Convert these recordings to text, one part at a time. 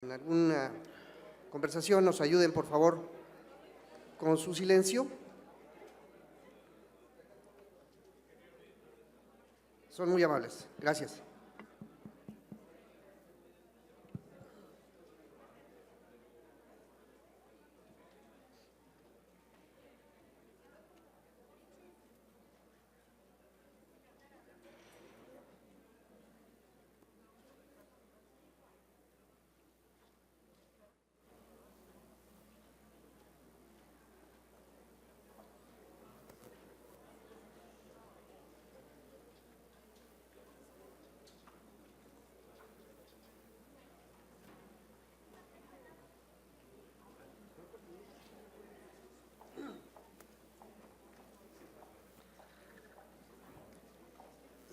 en alguna conversación nos ayuden, por favor, con su silencio. Son muy amables. Gracias.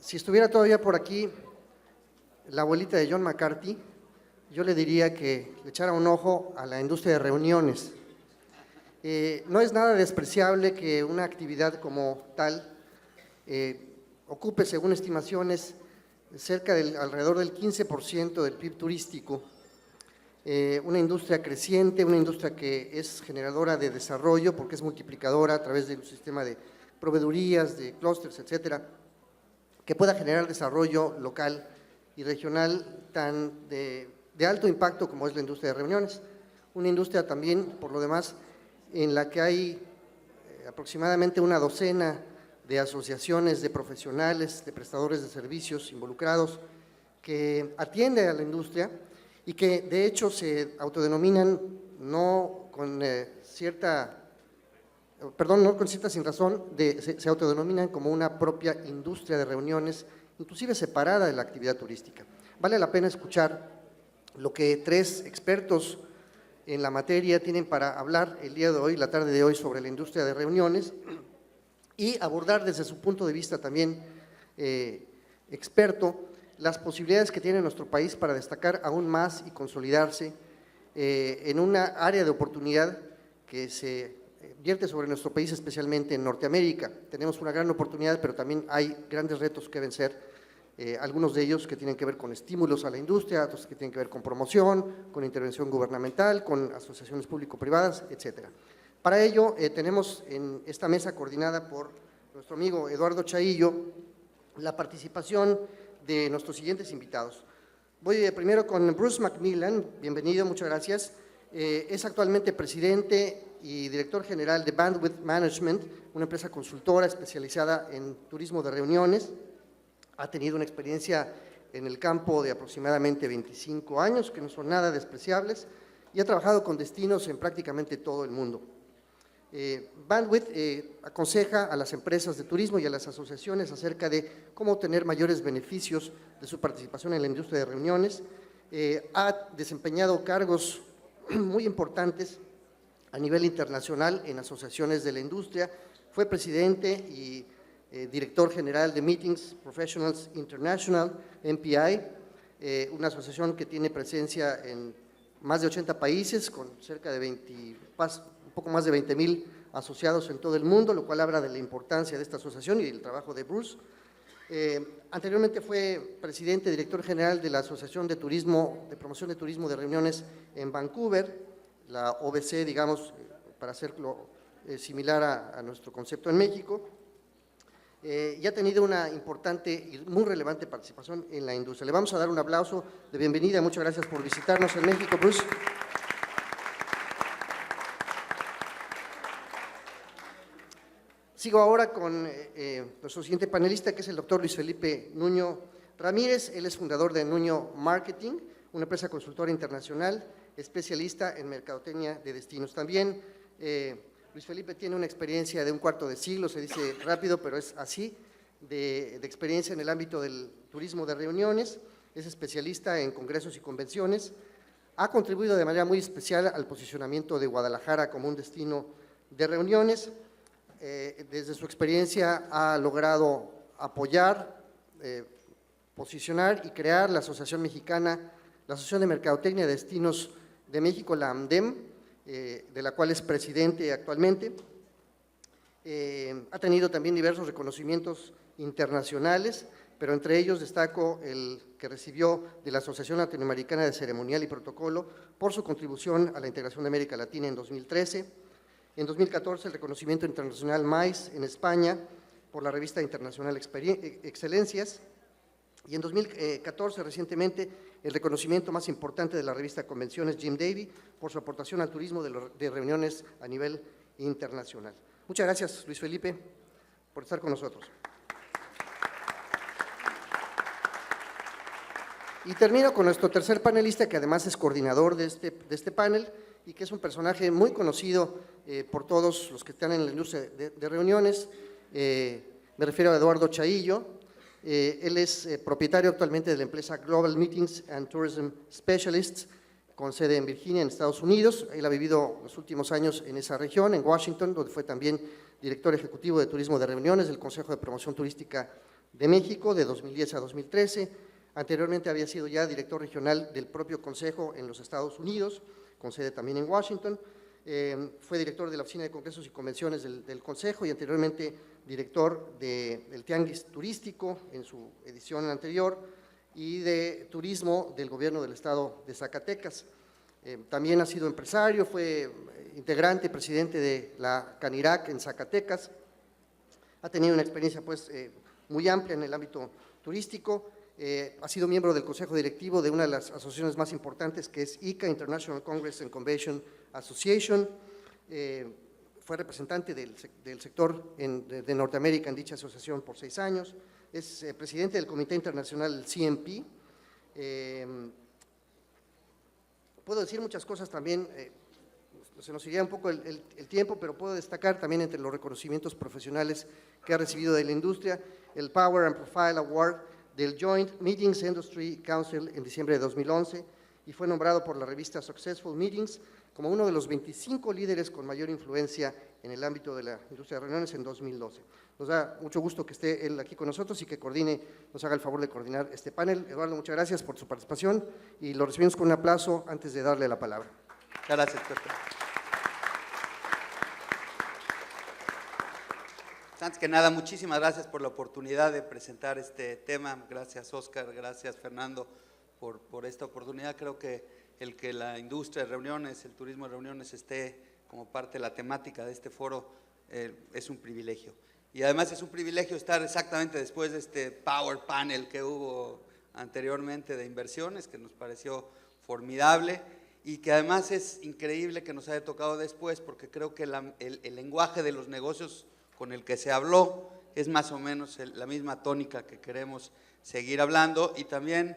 Si estuviera todavía por aquí la abuelita de John McCarthy, yo le diría que le echara un ojo a la industria de reuniones. No es nada despreciable que una actividad como tal ocupe, según estimaciones, alrededor del 15% del PIB turístico. Una industria creciente, una industria que es generadora de desarrollo porque es multiplicadora a través de un sistema de proveedurías, de clústeres, etcétera, que pueda generar desarrollo local y regional tan de alto impacto como es la industria de reuniones. Una industria también, por lo demás, en la que hay aproximadamente una docena de asociaciones de profesionales, de prestadores de servicios involucrados que atiende a la industria y que de hecho se autodenominan no con cierta sin razón, se autodenominan como una propia industria de reuniones, inclusive separada de la actividad turística. Vale la pena escuchar lo que tres expertos en la materia tienen para hablar el día de hoy, la tarde de hoy, sobre la industria de reuniones y abordar desde su punto de vista también experto las posibilidades que tiene nuestro país para destacar aún más y consolidarse en una área de oportunidad que se vierte sobre nuestro país, especialmente en Norteamérica. Tenemos una gran oportunidad, pero también hay grandes retos que vencer, algunos de ellos que tienen que ver con estímulos a la industria, otros que tienen que ver con promoción, con intervención gubernamental, con asociaciones público-privadas, etcétera. Para ello, tenemos en esta mesa coordinada por nuestro amigo Eduardo Chaillo la participación de nuestros siguientes invitados. Voy primero con Bruce McMillan, bienvenido, muchas gracias. Es actualmente presidente y director general de Bandwidth Management, una empresa consultora especializada en turismo de reuniones. Ha tenido una experiencia en el campo de aproximadamente 25 años, que no son nada despreciables, y ha trabajado con destinos en prácticamente todo el mundo. Bandwidth aconseja a las empresas de turismo y a las asociaciones acerca de cómo obtener mayores beneficios de su participación en la industria de reuniones. Ha desempeñado cargos muy importantes a nivel internacional en asociaciones de la industria. Fue presidente y director general de Meetings Professionals International, MPI, una asociación que tiene presencia en más de 80 países con cerca de un poco más de 20,000 asociados en todo el mundo, lo cual habla de la importancia de esta asociación y del trabajo de Bruce. Anteriormente fue presidente, director general de la Asociación de Promoción de Turismo de Reuniones en Vancouver, la OBC, digamos, para hacerlo similar a nuestro concepto en México, y ha tenido una importante y muy relevante participación en la industria. Le vamos a dar un aplauso de bienvenida, muchas gracias por visitarnos en México, Bruce. Sigo ahora con nuestro siguiente panelista, que es el doctor Luis Felipe Nuño Ramírez. Él es fundador de Nuño Marketing, una empresa consultora internacional, especialista en mercadotecnia de destinos. También Luis Felipe tiene una experiencia de un cuarto de siglo, se dice rápido, pero es así, de experiencia en el ámbito del turismo de reuniones. Es especialista en congresos y convenciones. Ha contribuido de manera muy especial al posicionamiento de Guadalajara como un destino de reuniones. Desde su experiencia ha logrado apoyar, posicionar y crear la Asociación Mexicana, la Asociación de Mercadotecnia de Destinos de México, la AMDEM, de la cual es presidente actualmente. Ha tenido también diversos reconocimientos internacionales pero entre ellos destaco el que recibió de la Asociación Latinoamericana de Ceremonial y Protocolo por su contribución a la integración de América Latina en 2013. En 2014, el reconocimiento internacional MAIS en España por la revista internacional Excelencias. Y en 2014, recientemente, el reconocimiento más importante de la revista Convenciones Jim Davy por su aportación al turismo de reuniones a nivel internacional. Muchas gracias, Luis Felipe, por estar con nosotros. Y termino con nuestro tercer panelista, que además es coordinador de este panel y que es un personaje muy conocido por todos los que están en la industria de reuniones. Me refiero a Eduardo Chaillo. Él es propietario actualmente de la empresa Global Meetings and Tourism Specialists, con sede en Virginia, en Estados Unidos. Él ha vivido los últimos años en esa región, en Washington, donde fue también director ejecutivo de turismo de reuniones del Consejo de Promoción Turística de México de 2010 a 2013. Anteriormente había sido ya director regional del propio Consejo en los Estados Unidos, con sede también en Washington. Fue director de la Oficina de Congresos y Convenciones del Consejo y anteriormente director del Tianguis Turístico en su edición anterior y de Turismo del Gobierno del Estado de Zacatecas. También ha sido empresario, fue integrante y presidente de la Canirac en Zacatecas. Ha tenido una experiencia pues, muy amplia en el ámbito turístico. Ha sido miembro del consejo directivo de una de las asociaciones más importantes, que es ICA, International Congress and Convention Association. Fue representante del sector de Norteamérica en dicha asociación por 6 años. Es presidente del Comité Internacional CMP. Puedo decir muchas cosas también, se nos iría un poco el tiempo, pero puedo destacar también entre los reconocimientos profesionales que ha recibido de la industria, el Power and Profile Award del Joint Meetings Industry Council en diciembre de 2011 y fue nombrado por la revista Successful Meetings como uno de los 25 líderes con mayor influencia en el ámbito de la industria de reuniones en 2012. Nos da mucho gusto que esté él aquí con nosotros y que nos haga el favor de coordinar este panel. Eduardo, muchas gracias por su participación y lo recibimos con un aplauso antes de darle la palabra. Gracias, Pepe. Antes que nada, muchísimas gracias por la oportunidad de presentar este tema. Gracias, Oscar, gracias, Fernando, por esta oportunidad. Creo que el que la industria de reuniones, el turismo de reuniones esté como parte de la temática de este foro es un privilegio. Y además es un privilegio estar exactamente después de este Power Panel que hubo anteriormente de inversiones, que nos pareció formidable y que además es increíble que nos haya tocado después, porque creo que el lenguaje de los negocios con el que se habló es más o menos la misma tónica que queremos seguir hablando. Y también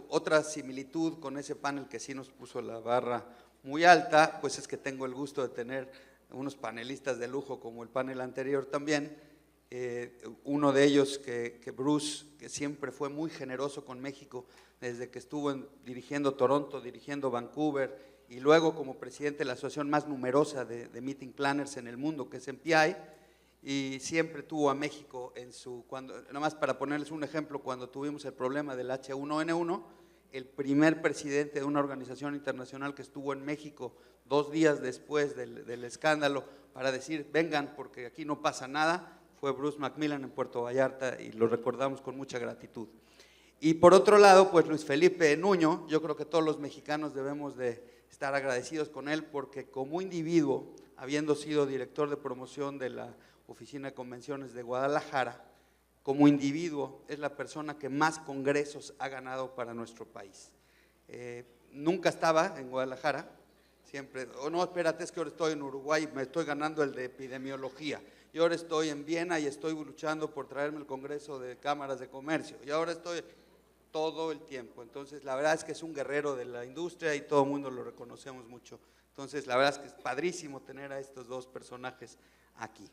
otra similitud con ese panel que sí nos puso la barra muy alta, pues es que tengo el gusto de tener unos panelistas de lujo como el panel anterior también. Uno de ellos que Bruce, que siempre fue muy generoso con México desde que estuvo dirigiendo Toronto, dirigiendo Vancouver y luego como presidente de la asociación más numerosa de meeting planners en el mundo, que es MPI, y siempre tuvo a México en su, nada más para ponerles un ejemplo, cuando tuvimos el problema del H1N1, el primer presidente de una organización internacional que estuvo en México 2 días después del escándalo para decir, vengan porque aquí no pasa nada, fue Bruce Macmillan en Puerto Vallarta y lo recordamos con mucha gratitud. Y por otro lado, pues Luis Felipe Nuño, yo creo que todos los mexicanos debemos de estar agradecidos con él porque como individuo, habiendo sido director de promoción de la Oficina de Convenciones de Guadalajara, como individuo es la persona que más congresos ha ganado para nuestro país. Nunca estaba en Guadalajara, siempre, no, espérate, es que ahora estoy en Uruguay, me estoy ganando el de epidemiología, y ahora estoy en Viena y estoy luchando por traerme el Congreso de Cámaras de Comercio, y ahora estoy todo el tiempo. Entonces la verdad es que es un guerrero de la industria y todo el mundo lo reconocemos mucho. Entonces la verdad es que es padrísimo tener a estos dos personajes aquí.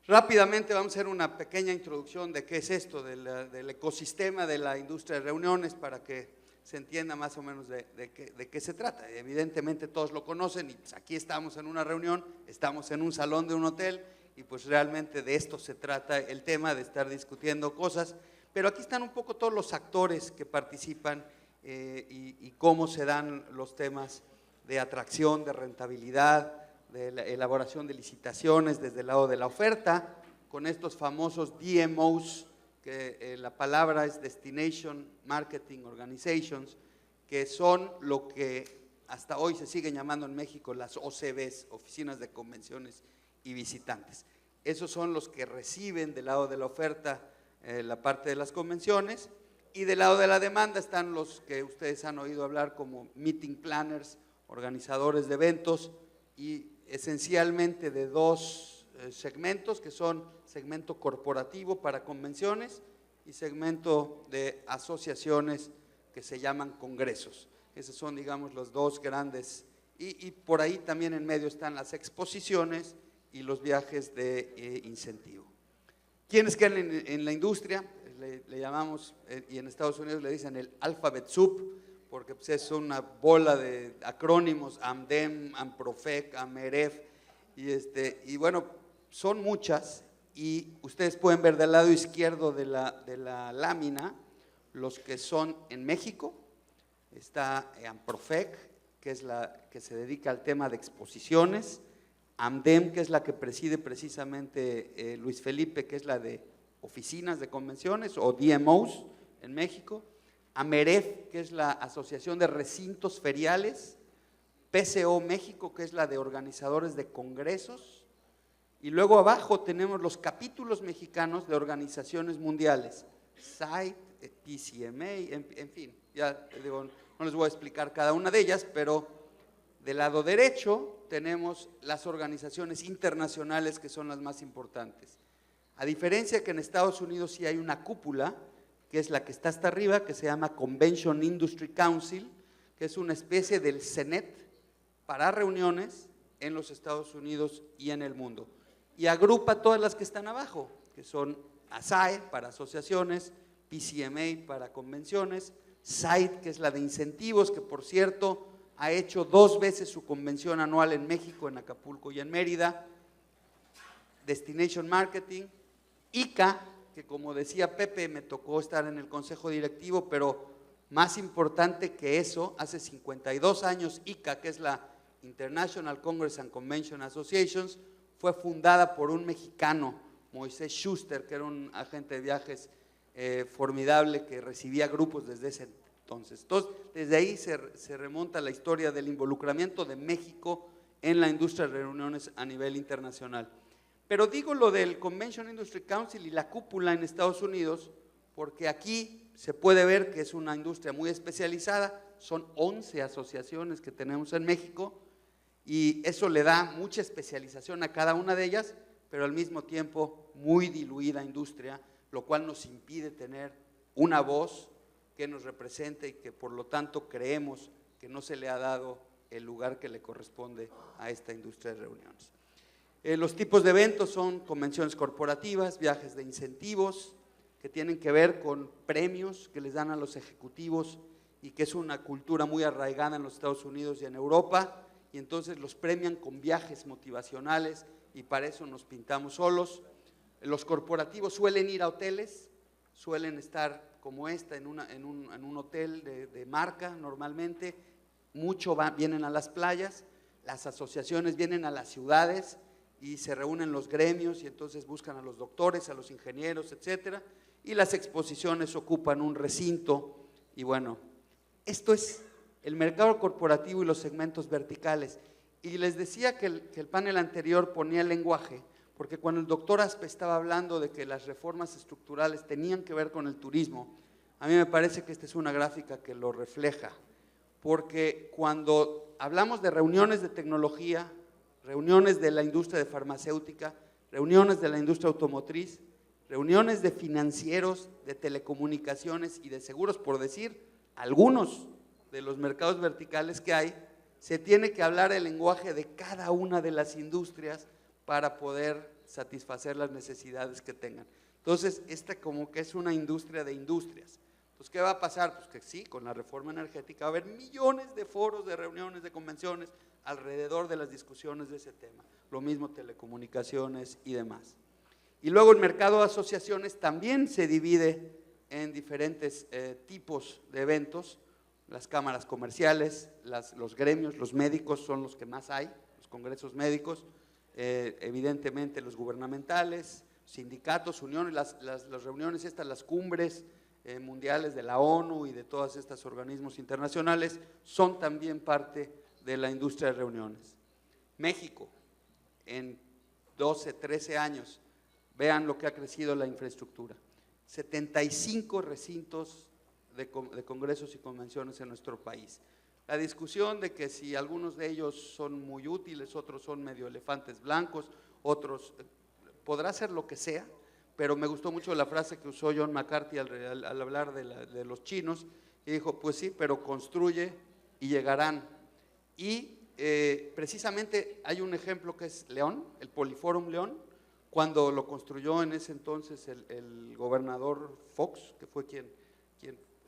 Rápidamente vamos a hacer una pequeña introducción de qué es esto del ecosistema de la industria de reuniones para que se entienda más o menos de qué se trata. Evidentemente todos lo conocen y pues aquí estamos en una reunión, estamos en un salón de un hotel y pues realmente de esto se trata el tema, de estar discutiendo cosas, pero aquí están un poco todos los actores que participan y cómo se dan los temas de atracción, de rentabilidad, de la elaboración de licitaciones desde el lado de la oferta, con estos famosos DMOs que la palabra es Destination Marketing Organizations, que son lo que hasta hoy se siguen llamando en México las OCBs, Oficinas de Convenciones y Visitantes. Esos son los que reciben del lado de la oferta la parte de las convenciones, y del lado de la demanda están los que ustedes han oído hablar como meeting planners, organizadores de eventos, y esencialmente de dos segmentos, que son segmento corporativo para convenciones y segmento de asociaciones que se llaman congresos. Esos son, digamos, los dos grandes, y por ahí también en medio están las exposiciones y los viajes de incentivo. ¿Quiénes quedan en la industria? Le llamamos, y en Estados Unidos le dicen el alphabet soup, porque pues, es una bola de acrónimos, AMDEM, AMPROFEC, AMEREF, y bueno, son muchas, y ustedes pueden ver del lado izquierdo de la lámina los que son en México. Está AMPROFEC, que es la que se dedica al tema de exposiciones, AMDEM, que es la que preside precisamente Luis Felipe, que es la de oficinas de convenciones o DMOs en México, AMEREF, que es la Asociación de Recintos Feriales, PCO México, que es la de organizadores de congresos, y luego abajo tenemos los capítulos mexicanos de organizaciones mundiales, SITE, PCMA, en fin, ya digo, no les voy a explicar cada una de ellas, pero del lado derecho tenemos las organizaciones internacionales que son las más importantes. A diferencia que en Estados Unidos sí hay una cúpula, que es la que está hasta arriba, que se llama Convention Industry Council, que es una especie del CENET para reuniones en los Estados Unidos y en el mundo. Y agrupa todas las que están abajo, que son ASAE para asociaciones, PCMA para convenciones, SITE, que es la de incentivos, que por cierto ha hecho 2 veces su convención anual en México, en Acapulco y en Mérida, Destination Marketing, ICA, que como decía Pepe, me tocó estar en el consejo directivo, pero más importante que eso, hace 52 años ICA, que es la International Congress and Convention Associations, fue fundada por un mexicano, Moisés Schuster, que era un agente de viajes formidable que recibía grupos desde ese entonces. Entonces, desde ahí se remonta la historia del involucramiento de México en la industria de reuniones a nivel internacional. Pero digo lo del Convention Industry Council y la cúpula en Estados Unidos, porque aquí se puede ver que es una industria muy especializada, son 11 asociaciones que tenemos en México, y eso le da mucha especialización a cada una de ellas, pero al mismo tiempo muy diluida industria, lo cual nos impide tener una voz que nos represente y que por lo tanto creemos que no se le ha dado el lugar que le corresponde a esta industria de reuniones. Los tipos de eventos son convenciones corporativas, viajes de incentivos, que tienen que ver con premios que les dan a los ejecutivos y que es una cultura muy arraigada en los Estados Unidos y en Europa, y entonces los premian con viajes motivacionales y para eso nos pintamos solos. Los corporativos suelen ir a hoteles, suelen estar como esta en un hotel de marca normalmente, vienen a las playas, las asociaciones vienen a las ciudades y se reúnen los gremios y entonces buscan a los doctores, a los ingenieros, etcétera, y las exposiciones ocupan un recinto. Y bueno, esto es el mercado corporativo y los segmentos verticales. Y les decía que el panel anterior ponía el lenguaje, porque cuando el doctor Aspe estaba hablando de que las reformas estructurales tenían que ver con el turismo, a mí me parece que esta es una gráfica que lo refleja, porque cuando hablamos de reuniones de tecnología, reuniones de la industria de farmacéutica, reuniones de la industria automotriz, reuniones de financieros, de telecomunicaciones y de seguros, por decir algunos de los mercados verticales que hay, se tiene que hablar el lenguaje de cada una de las industrias para poder satisfacer las necesidades que tengan. Entonces, esta como que es una industria de industrias. Entonces, ¿qué va a pasar? Pues que sí, con la reforma energética va a haber millones de foros, de reuniones, de convenciones alrededor de las discusiones de ese tema. Lo mismo telecomunicaciones y demás. Y luego el mercado de asociaciones también se divide en diferentes tipos de eventos. Las cámaras comerciales, los gremios, los médicos son los que más hay, los congresos médicos, evidentemente los gubernamentales, sindicatos, uniones, las reuniones estas, las cumbres mundiales de la ONU y de todos estos organismos internacionales son también parte de la industria de reuniones. México, en 12, 13 años, vean lo que ha crecido la infraestructura. 75 recintos de congresos y convenciones en nuestro país. La discusión de que si algunos de ellos son muy útiles, otros son medio elefantes blancos, otros, podrá ser lo que sea, pero me gustó mucho la frase que usó John McCarthy al hablar de los chinos, y dijo, pues sí, pero construye y llegarán. Y precisamente hay un ejemplo que es León, el Poliforum León, cuando lo construyó en ese entonces el gobernador Fox, que fue quien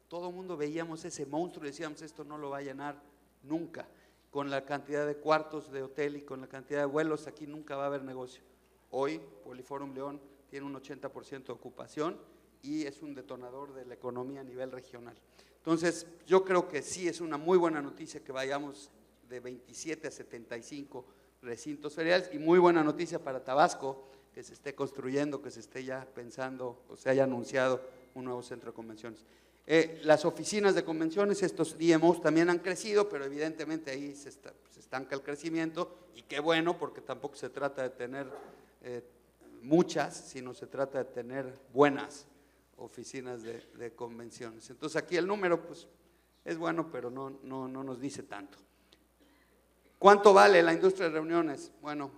todo el mundo veíamos ese monstruo y decíamos, esto no lo va a llenar nunca, con la cantidad de cuartos de hotel y con la cantidad de vuelos, aquí nunca va a haber negocio. Hoy Poliforum León tiene un 80% de ocupación y es un detonador de la economía a nivel regional. Entonces, yo creo que sí es una muy buena noticia que vayamos de 27 a 75 recintos feriales y muy buena noticia para Tabasco, que se esté construyendo, que se esté ya pensando o se haya anunciado un nuevo centro de convenciones. Las oficinas de convenciones, estos DMOs también han crecido, pero evidentemente ahí se estanca el crecimiento y qué bueno, porque tampoco se trata de tener muchas, sino se trata de tener buenas oficinas de convenciones. Entonces aquí el número pues es bueno, pero no nos dice tanto. ¿Cuánto vale la industria de reuniones? Bueno,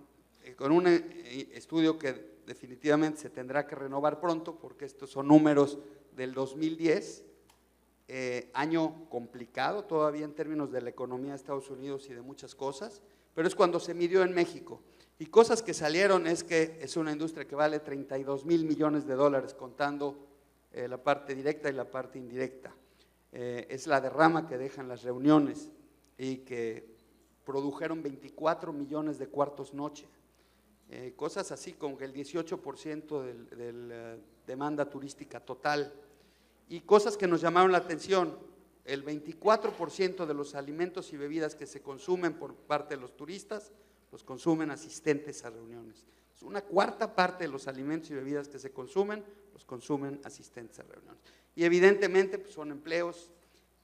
con un estudio que definitivamente se tendrá que renovar pronto, porque estos son números del 2010, año complicado todavía en términos de la economía de Estados Unidos y de muchas cosas, pero es cuando se midió en México. Y cosas que salieron es que es una industria que vale 32,000 millones de dólares, contando la parte directa y la parte indirecta. Es la derrama que dejan las reuniones y que produjeron 24 millones de cuartos noche. Cosas así como que el 18% de la demanda turística total. Y cosas que nos llamaron la atención, el 24% de los alimentos y bebidas que se consumen por parte de los turistas, los consumen asistentes a reuniones. Una cuarta parte de los alimentos y bebidas que se consumen, los consumen asistentes a reuniones. Y evidentemente pues, son empleos.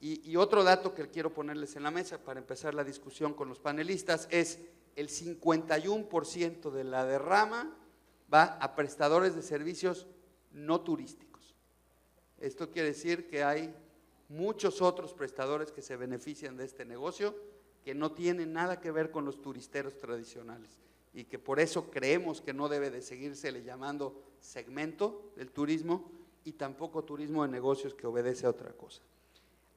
Y otro dato que quiero ponerles en la mesa para empezar la discusión con los panelistas es el 51% de la derrama va a prestadores de servicios no turísticos. Esto quiere decir que hay muchos otros prestadores que se benefician de este negocio que no tienen nada que ver con los turisteros tradicionales y que por eso creemos que no debe de seguírsele llamando segmento del turismo y tampoco turismo de negocios que obedece a otra cosa.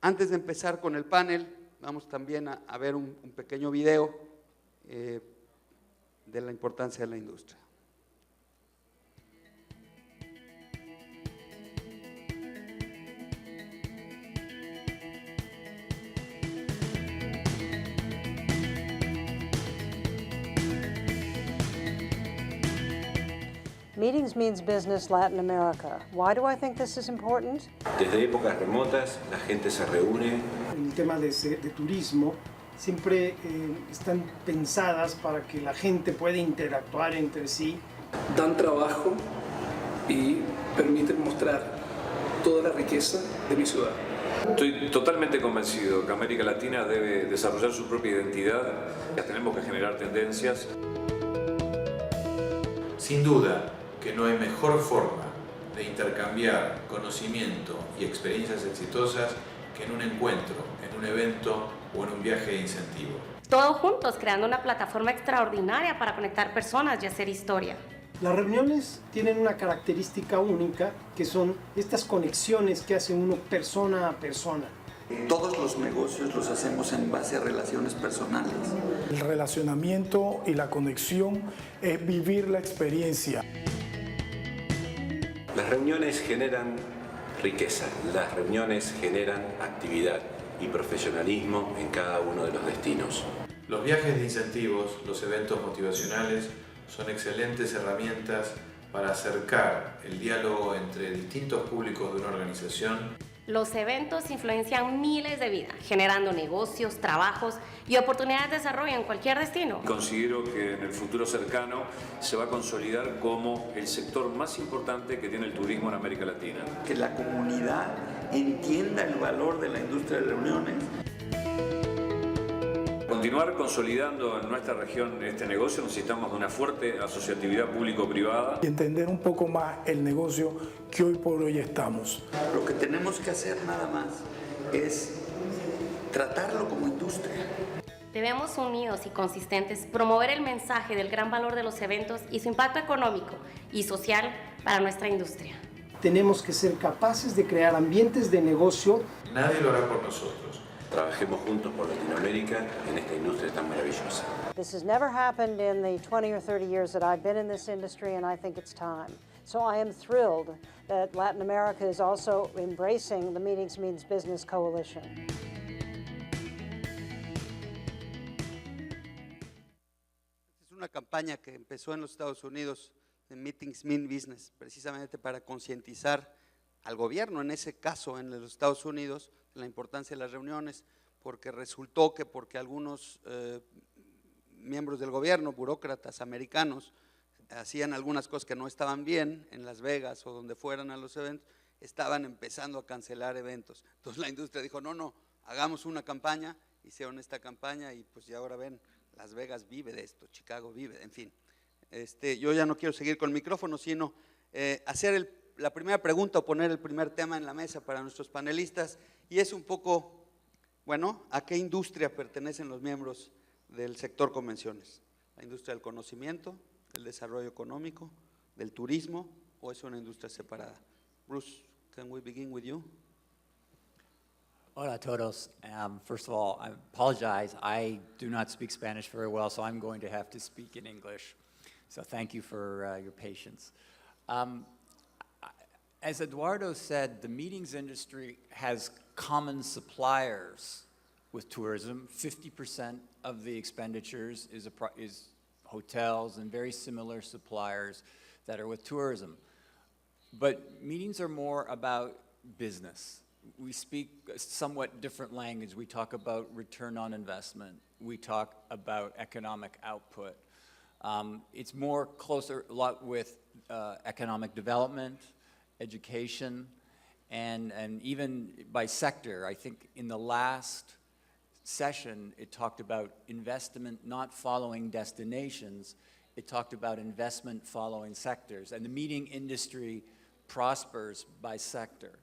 Antes de empezar con el panel, vamos también a ver un pequeño video de la importancia de la industria. Meetings means business Latin America. Why do I think this is important? Desde épocas remotas la gente se reúne. El tema de turismo siempre están pensadas para que la gente pueda interactuar entre sí. Dan trabajo y permiten mostrar toda la riqueza de mi ciudad. Estoy totalmente convencido que América Latina debe desarrollar su propia identidad. Tenemos que generar tendencias. Sin duda que no hay mejor forma de intercambiar conocimiento y experiencias exitosas que en un encuentro, en un evento o en un viaje de incentivo. Todos juntos creando una plataforma extraordinaria para conectar personas y hacer historia. Las reuniones tienen una característica única, que son estas conexiones que hace uno persona a persona. Todos los negocios los hacemos en base a relaciones personales. El relacionamiento y la conexión es vivir la experiencia. Las reuniones generan riqueza, las reuniones generan actividad y profesionalismo en cada uno de los destinos. Los viajes de incentivos, los eventos motivacionales son excelentes herramientas para acercar el diálogo entre distintos públicos de una organización Los eventos influencian miles de vidas, generando negocios, trabajos y oportunidades de desarrollo en cualquier destino. Considero que en el futuro cercano se va a consolidar como el sector más importante que tiene el turismo en América Latina. Que la comunidad entienda el valor de la industria de reuniones. Continuar consolidando en nuestra región este negocio necesitamos de una fuerte asociatividad público-privada. Y entender un poco más el negocio que hoy por hoy estamos. Lo que tenemos que hacer nada más es tratarlo como industria. Debemos, unidos y consistentes, promover el mensaje del gran valor de los eventos y su impacto económico y social para nuestra industria. Tenemos que ser capaces de crear ambientes de negocio. Nadie lo hará por nosotros. Trabajemos juntos por Latinoamérica en esta industria tan maravillosa. This has never happened in the 20 or 30 years that I've been in this industry, and I think it's time. So I am thrilled that Latin America is also embracing the Meetings Means Business Coalition. Es una campaña que empezó en los Estados Unidos, de Meetings Mean Business, precisamente para concientizar al gobierno, en ese caso en los Estados Unidos, de la importancia de las reuniones, porque resultó que porque algunos miembros del gobierno, burócratas americanos, hacían algunas cosas que no estaban bien en Las Vegas o donde fueran a los eventos, estaban empezando a cancelar eventos. Entonces la industria dijo, no, hagamos una campaña, hicieron esta campaña y pues ya ahora ven, Las Vegas vive de esto, Chicago vive, en fin. Yo ya no quiero seguir con el micrófono, sino hacer la primera pregunta o poner el primer tema en la mesa para nuestros panelistas, y es un poco, bueno, ¿a qué industria pertenecen los miembros del sector convenciones? ¿La industria del conocimiento, del desarrollo económico, del turismo, o es una industria separada? Bruce, can we begin with you? Hola a todos. First of all, I apologize. I do not speak Spanish very well, so I'm going to have to speak in English. So thank you for your patience. As Eduardo said, the meetings industry has common suppliers with tourism. 50% of the expenditures is hotels and very similar suppliers that are with tourism. But meetings are more about business. We speak a somewhat different language. We talk about return on investment. We talk about economic output. It's more closer a lot with economic development, education, and even by sector. I think in the last session, it talked about investment not following destinations. It talked about investment following sectors. And the meeting industry prospers by sector.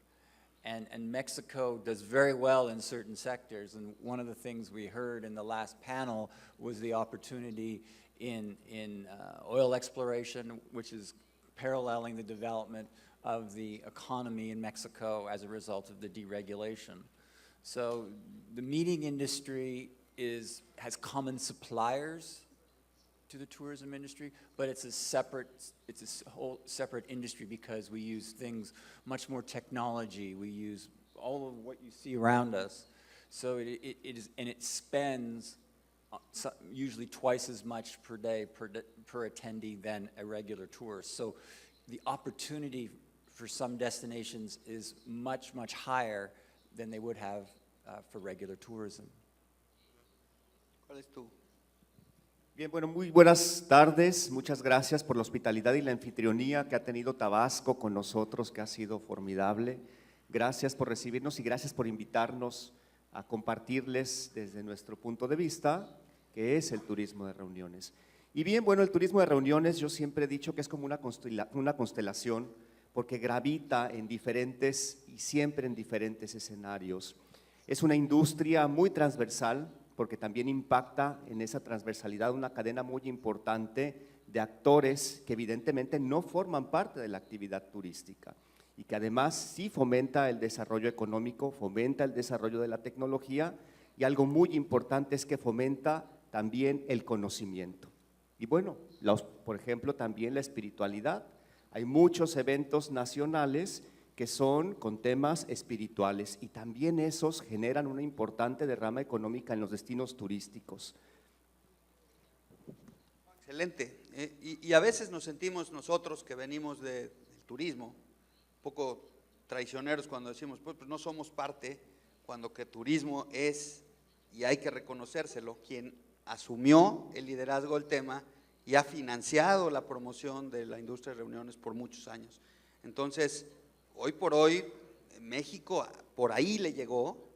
And Mexico does very well in certain sectors. And one of the things we heard in the last panel was the opportunity in oil exploration, which is paralleling the development of the economy in Mexico as a result of the deregulation. So the meeting industry has common suppliers to the tourism industry, but it's a whole separate industry because we use things, much more technology. We use all of what you see around us. So it spends usually twice as much per day per attendee than a regular tourist. So the opportunity for some destinations is much, much higher than they would have for regular tourism. ¿Cuál es tu? Bien, bueno, muy buenas tardes. Muchas gracias por la hospitalidad y la anfitrionía que ha tenido Tabasco con nosotros, que ha sido formidable. Gracias por recibirnos y gracias por invitarnos a compartirles desde nuestro punto de vista, que es el turismo de reuniones. Y bien, bueno, el turismo de reuniones yo siempre he dicho que es como una constelación, porque gravita en diferentes y siempre en diferentes escenarios. Es una industria muy transversal, porque también impacta en esa transversalidad una cadena muy importante de actores que evidentemente no forman parte de la actividad turística y que además sí fomenta el desarrollo económico, fomenta el desarrollo de la tecnología y algo muy importante es que fomenta también el conocimiento. Y bueno, por ejemplo, también la espiritualidad. Hay muchos eventos nacionales que son con temas espirituales y también esos generan una importante derrama económica en los destinos turísticos. Excelente. Y a veces nos sentimos nosotros que venimos del turismo, un poco traicioneros cuando decimos, pues no somos parte, cuando que turismo es, y hay que reconocérselo, quien asumió el liderazgo del tema y ha financiado la promoción de la industria de reuniones por muchos años. Entonces, hoy por hoy, México por ahí le llegó,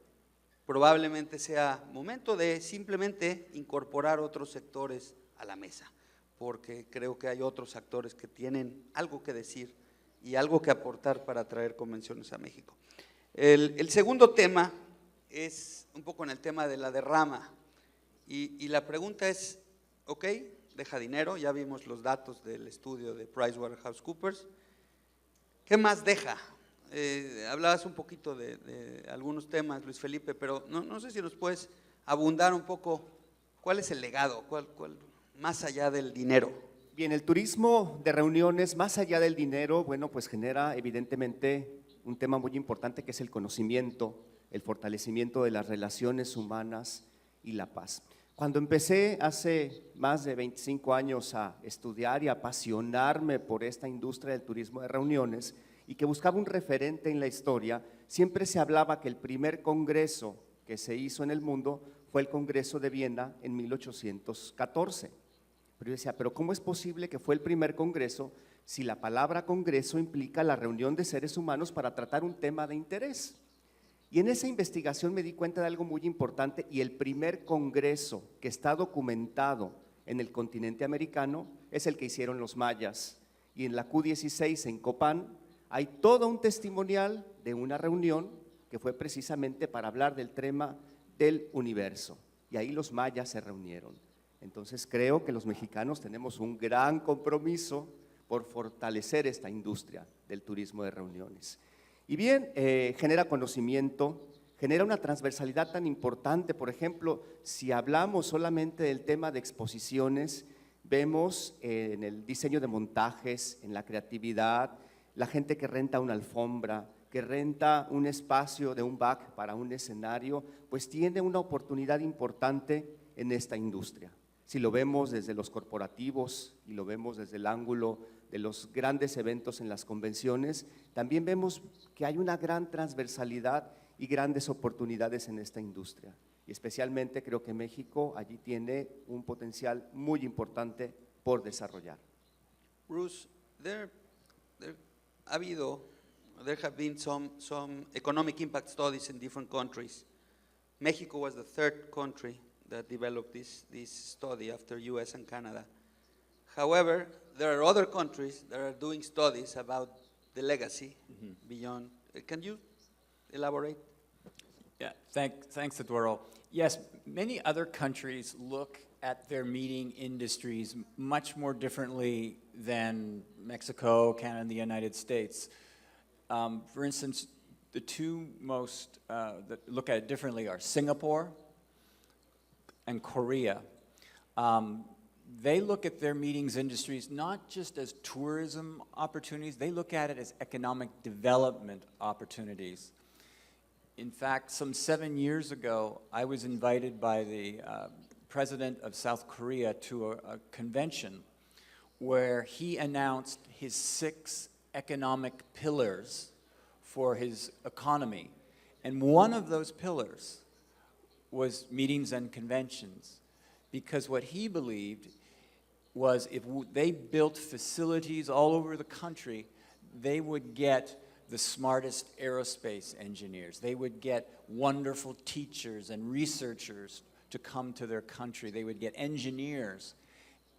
probablemente sea momento de simplemente incorporar otros sectores a la mesa, porque creo que hay otros actores que tienen algo que decir y algo que aportar para traer convenciones a México. El segundo tema es un poco en el tema de la derrama, y la pregunta es, ok, deja dinero, ya vimos los datos del estudio de PricewaterhouseCoopers, ¿qué más deja? Hablabas un poquito de algunos temas, Luis Felipe, pero no sé si nos puedes abundar un poco, ¿cuál es el legado? ¿Cuál más allá del dinero? Bien, el turismo de reuniones, más allá del dinero, bueno, pues genera evidentemente un tema muy importante que es el conocimiento, el fortalecimiento de las relaciones humanas y la paz. Cuando empecé hace más de 25 años a estudiar y apasionarme por esta industria del turismo de reuniones y que buscaba un referente en la historia, siempre se hablaba que el primer congreso que se hizo en el mundo fue el Congreso de Viena en 1814. Pero yo decía, ¿pero cómo es posible que fue el primer congreso si la palabra congreso implica la reunión de seres humanos para tratar un tema de interés? Y en esa investigación me di cuenta de algo muy importante, y el primer congreso que está documentado en el continente americano es el que hicieron los mayas. Y en la Q16 en Copán hay todo un testimonial de una reunión que fue precisamente para hablar del tema del universo. Y ahí los mayas se reunieron. Entonces creo que los mexicanos tenemos un gran compromiso por fortalecer esta industria del turismo de reuniones. Y bien, genera conocimiento, genera una transversalidad tan importante. Por ejemplo, si hablamos solamente del tema de exposiciones, vemos en el diseño de montajes, en la creatividad, la gente que renta una alfombra, que renta un espacio de un back para un escenario, pues tiene una oportunidad importante en esta industria. Si lo vemos desde los corporativos y lo vemos desde el ángulo de los grandes eventos en las convenciones, también vemos que hay una gran transversalidad y grandes oportunidades en esta industria. Y especialmente creo que México allí tiene un potencial muy importante por desarrollar. Bruce, there have been some economic impact studies in different countries. Mexico was the third country that developed this study after US and Canada. However, there are other countries that are doing studies about the legacy beyond. Can you elaborate? Yeah, thanks, Eduardo. Yes, many other countries look at their meeting industries much more differently than Mexico, Canada, and the United States. For instance, the two most that look at it differently are Singapore and Korea. They look at their meetings industries not just as tourism opportunities, they look at it as economic development opportunities. In fact, some 7 years ago, I was invited by the president of South Korea to a convention where he announced his 6 economic pillars for his economy. And one of those pillars was meetings and conventions, because what he believed was if they built facilities all over the country, they would get the smartest aerospace engineers. They would get wonderful teachers and researchers to come to their country. They would get engineers.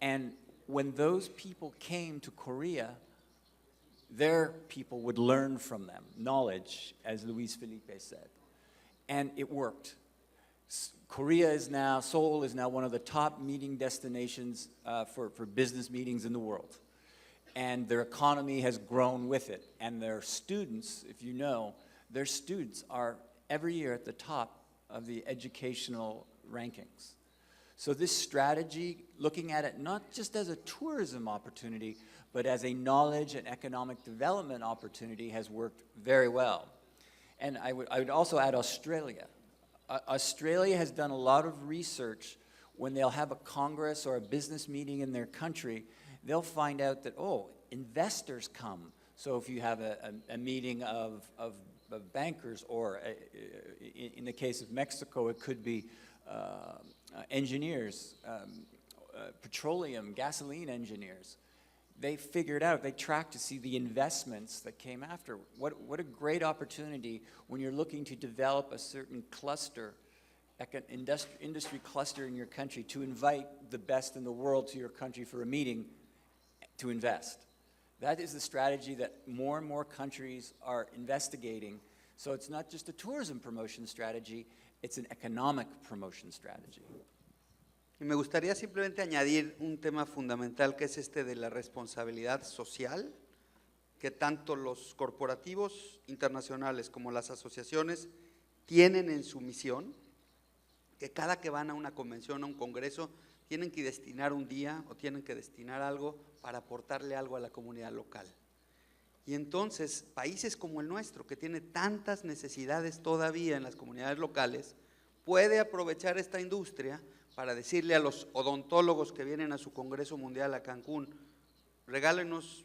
And when those people came to Korea, their people would learn from them, knowledge, as Luis Felipe said. And it worked. Korea is now, Seoul is now one of the top meeting destinations for business meetings in the world. And their economy has grown with it. And their students, if you know, their students are every year at the top of the educational rankings. So this strategy, looking at it not just as a tourism opportunity, but as a knowledge and economic development opportunity, has worked very well. And I would also add Australia. Australia has done a lot of research. When they'll have a congress or a business meeting in their country, they'll find out that, oh, investors come. So if you have a meeting of bankers, or in the case of Mexico, it could be engineers, petroleum, gasoline engineers. They figured out, they tracked to see the investments that came after. What a great opportunity when you're looking to develop a certain cluster, industry cluster in your country, to invite the best in the world to your country for a meeting to invest. That is the strategy that more and more countries are investigating. So it's not just a tourism promotion strategy, it's an economic promotion strategy. Y me gustaría simplemente añadir un tema fundamental, que es este de la responsabilidad social, que tanto los corporativos internacionales como las asociaciones tienen en su misión, que cada que van a una convención, a un congreso, tienen que destinar un día o tienen que destinar algo para aportarle algo a la comunidad local. Y entonces, países como el nuestro, que tiene tantas necesidades todavía en las comunidades locales, puede aprovechar esta industria para decirle a los odontólogos que vienen a su Congreso Mundial a Cancún: regálenos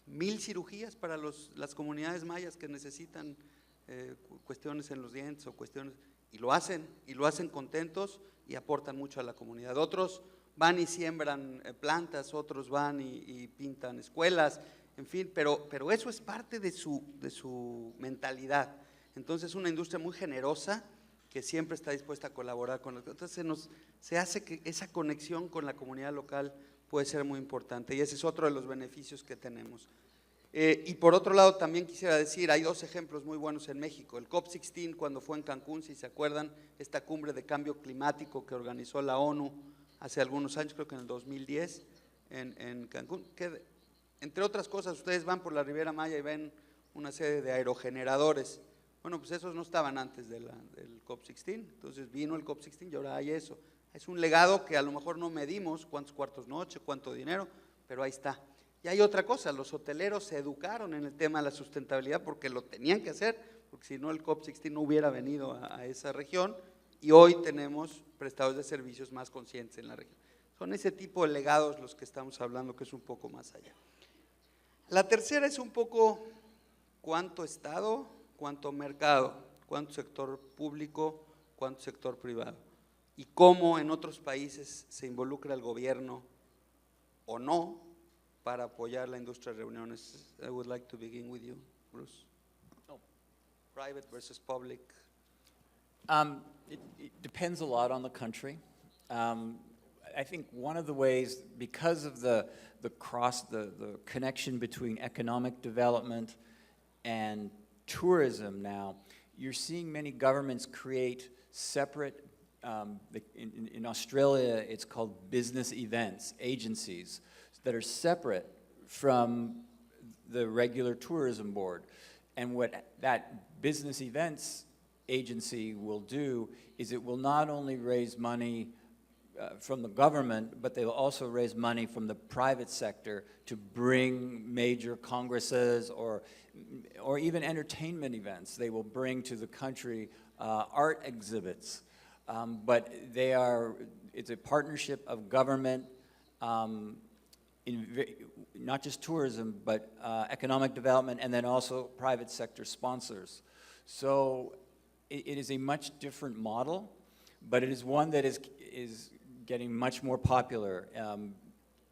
1000 cirugías para las comunidades mayas que necesitan cuestiones en los dientes o cuestiones, y lo hacen contentos y aportan mucho a la comunidad. Otros van y siembran plantas, otros van y pintan escuelas, en fin, pero eso es parte de su mentalidad. Entonces, una industria muy generosa que siempre está dispuesta a colaborar con nosotros. Entonces se hace que esa conexión con la comunidad local puede ser muy importante, y ese es otro de los beneficios que tenemos. Y por otro lado, también quisiera decir, hay dos ejemplos muy buenos en México. El COP16, cuando fue en Cancún, si se acuerdan, esta cumbre de cambio climático que organizó la ONU hace algunos años, creo que en el 2010, en Cancún, que entre otras cosas, ustedes van por la Riviera Maya y ven una serie de aerogeneradores. Bueno, pues esos no estaban antes del COP16, entonces vino el COP16 y ahora hay eso. Es un legado que a lo mejor no medimos cuántos cuartos noche, cuánto dinero, pero ahí está. Y hay otra cosa, los hoteleros se educaron en el tema de la sustentabilidad porque lo tenían que hacer, porque si no el COP16 no hubiera venido a esa región, y hoy tenemos prestadores de servicios más conscientes en la región. Son ese tipo de legados los que estamos hablando, que es un poco más allá. La tercera es un poco cuánto Estado, cuánto mercado, cuánto sector público, cuánto sector privado, y cómo en otros países se involucra el gobierno o no para apoyar la industria de reuniones. I would like to begin with you, Bruce. Private versus public. It depends a lot on the country. I think one of the ways, because of the connection between economic development and tourism now, you're seeing many governments create separate, in Australia it's called business events, agencies that are separate from the regular tourism board. And what that business events agency will do is it will not only raise money from the government, but they will also raise money from the private sector to bring major congresses or even entertainment events. They will bring to the country art exhibits. But it's a partnership of government, not just tourism, but economic development, and then also private sector sponsors. So it is a much different model, but it is one that is getting much more popular.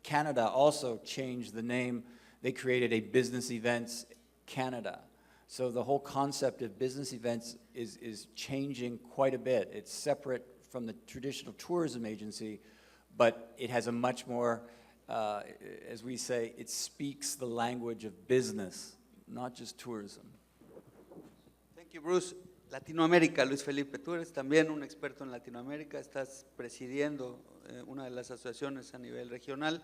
Canada also changed the name. They created a Business Events Canada. So the whole concept of business events is changing quite a bit. It's separate from the traditional tourism agency, but it has a much more, as we say, it speaks the language of business, not just tourism. Thank you, Bruce. Latinoamérica, Luis Felipe, tú eres también un experto en Latinoamérica, estás presidiendo una de las asociaciones a nivel regional.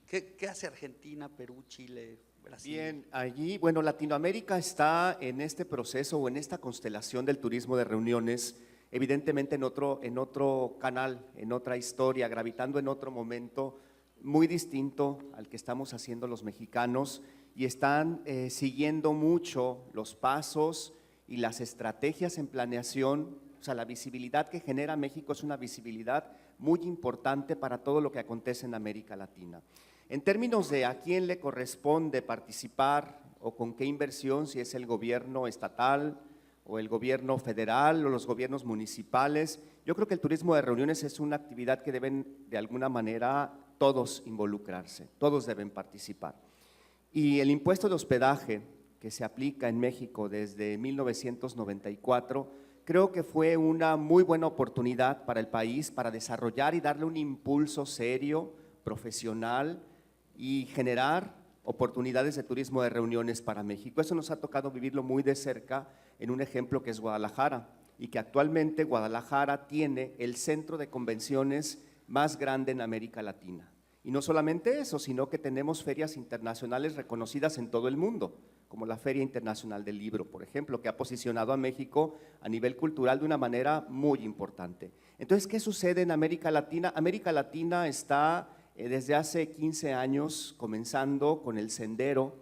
¿Qué hace Argentina, Perú, Chile, Brasil? Bien, allí, bueno, Latinoamérica está en este proceso o en esta constelación del turismo de reuniones, evidentemente en otro canal, en otra historia, gravitando en otro momento muy distinto al que estamos haciendo los mexicanos, y están siguiendo mucho los pasos y las estrategias en planeación. O sea, la visibilidad que genera México es una visibilidad muy importante para todo lo que acontece en América Latina. En términos de a quién le corresponde participar o con qué inversión, si es el gobierno estatal o el gobierno federal o los gobiernos municipales. Yo creo que el turismo de reuniones es una actividad que deben de alguna manera todos involucrarse, todos deben participar. Y el impuesto de hospedaje que se aplica en México desde 1994, creo que fue una muy buena oportunidad para el país para desarrollar y darle un impulso serio, profesional y generar oportunidades de turismo de reuniones para México. Eso nos ha tocado vivirlo muy de cerca en un ejemplo que es Guadalajara, y que actualmente Guadalajara tiene el centro de convenciones más grande en América Latina. Y no solamente eso, sino que tenemos ferias internacionales reconocidas en todo el mundo, como la Feria Internacional del Libro, por ejemplo, que ha posicionado a México a nivel cultural de una manera muy importante. Entonces, ¿qué sucede en América Latina? América Latina está desde hace 15 años comenzando con el sendero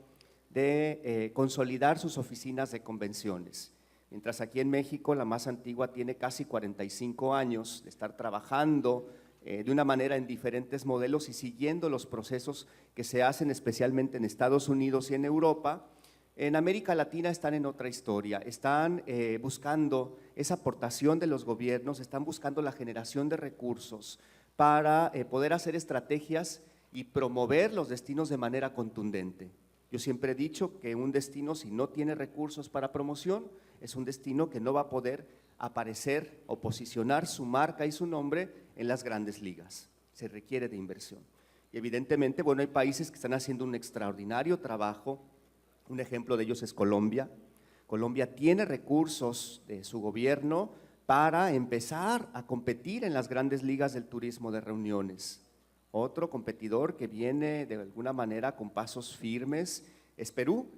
de consolidar sus oficinas de convenciones. Mientras aquí en México la más antigua tiene casi 45 años de estar trabajando de una manera en diferentes modelos y siguiendo los procesos que se hacen especialmente en Estados Unidos y en Europa. En América Latina están en otra historia, están buscando esa aportación de los gobiernos, están buscando la generación de recursos para poder hacer estrategias y promover los destinos de manera contundente. Yo siempre he dicho que un destino, si no tiene recursos para promoción, es un destino que no va a poder aparecer o posicionar su marca y su nombre en las grandes ligas. Se requiere de inversión. Y evidentemente, bueno, hay países que están haciendo un extraordinario trabajo. Un ejemplo de ellos es Colombia. Colombia tiene recursos de su gobierno para empezar a competir en las grandes ligas del turismo de reuniones. Otro competidor que viene de alguna manera con pasos firmes es Perú.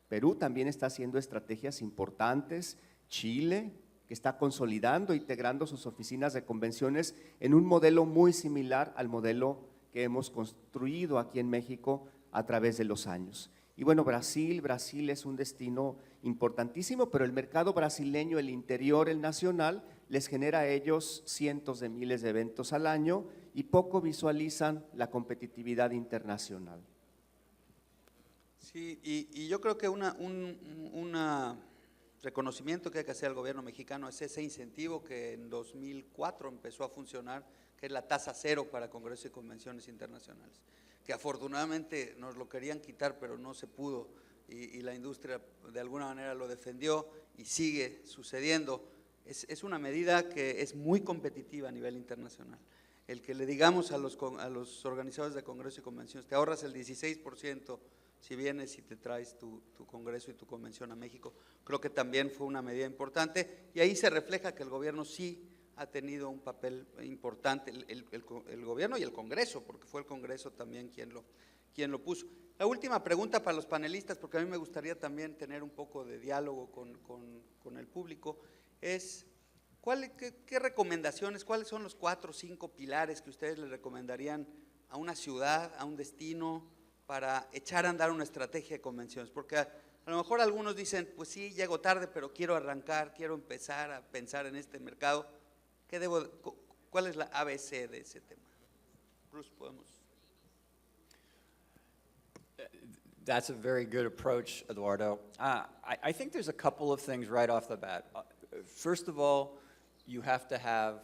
Perú también está haciendo estrategias importantes. Chile, que está consolidando e integrando sus oficinas de convenciones en un modelo muy similar al modelo que hemos construido aquí en México a través de los años. Y bueno, Brasil es un destino importantísimo, pero el mercado brasileño, el interior, el nacional, les genera a ellos cientos de miles de eventos al año y poco visualizan la competitividad internacional. Sí, y yo creo que un reconocimiento que hay que hacer al gobierno mexicano es ese incentivo que en 2004 empezó a funcionar, que es la tasa cero para congresos y convenciones internacionales, que afortunadamente nos lo querían quitar, pero no se pudo, y la industria de alguna manera lo defendió y sigue sucediendo. Es una medida que es muy competitiva a nivel internacional. El que le digamos a los organizadores de congresos y convenciones, te ahorras el 16% si vienes y te traes tu congreso y tu convención a México, creo que también fue una medida importante, y ahí se refleja que el gobierno sí ha tenido un papel importante, el gobierno y el Congreso, porque fue el Congreso también quien lo puso. La última pregunta para los panelistas, porque a mí me gustaría también tener un poco de diálogo con el público, es ¿qué recomendaciones, cuáles son los 4 o 5 pilares que ustedes le recomendarían a una ciudad, a un destino, para echar a andar una estrategia de convenciones? Porque a lo mejor algunos dicen, pues sí, llego tarde, pero quiero arrancar, quiero empezar a pensar en este mercado. ¿Cuál es la ABC de ese tema? Bruce, podemos. That's a very good approach, Eduardo. I think there's a couple of things right off the bat. First of all, you have to have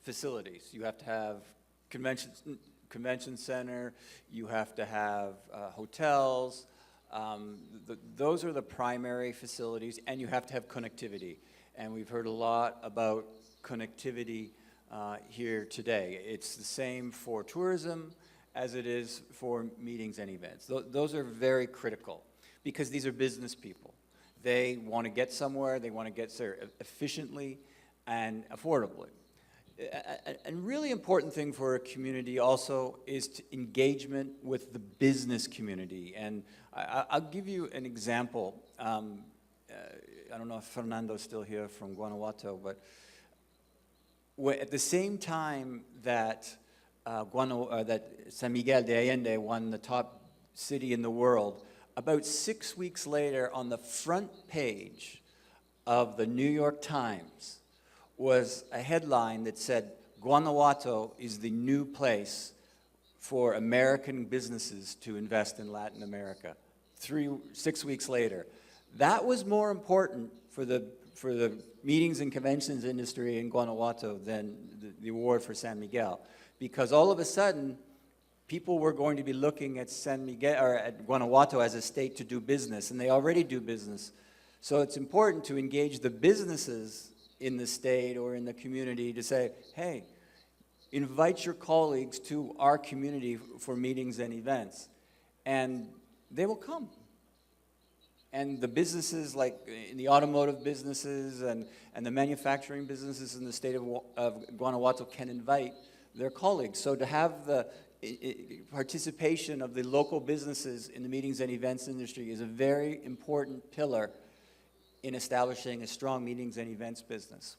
facilities. You have to have convention center, you have to have hotels. Those are the primary facilities, and you have to have connectivity. And we've heard a lot about connectivity here today. It's the same for tourism as it is for meetings and events. Those are very critical because these are business people. They want to get somewhere, they want to get there efficiently and affordably. A really important thing for a community also is engagement with the business community. And I'll give you an example. I don't know if Fernando's still here from Guanajuato, but at the same time that that San Miguel de Allende won the top city in the world, about 6 weeks later on the front page of the New York Times was a headline that said, Guanajuato is the new place for American businesses to invest in Latin America. 6 weeks later. That was more important for the meetings and conventions industry in Guanajuato than the award for San Miguel, because all of a sudden, people were going to be looking at San Miguel or at Guanajuato as a state to do business, and they already do business. So it's important to engage the businesses in the state or in the community to say, hey, invite your colleagues to our community for meetings and events, and they will come. And the businesses, like in the automotive businesses and the manufacturing businesses in the state of Guanajuato, can invite their colleagues. So to have the participation of the local businesses in the meetings and events industry is a very important pillar in establishing a strong meetings and events business.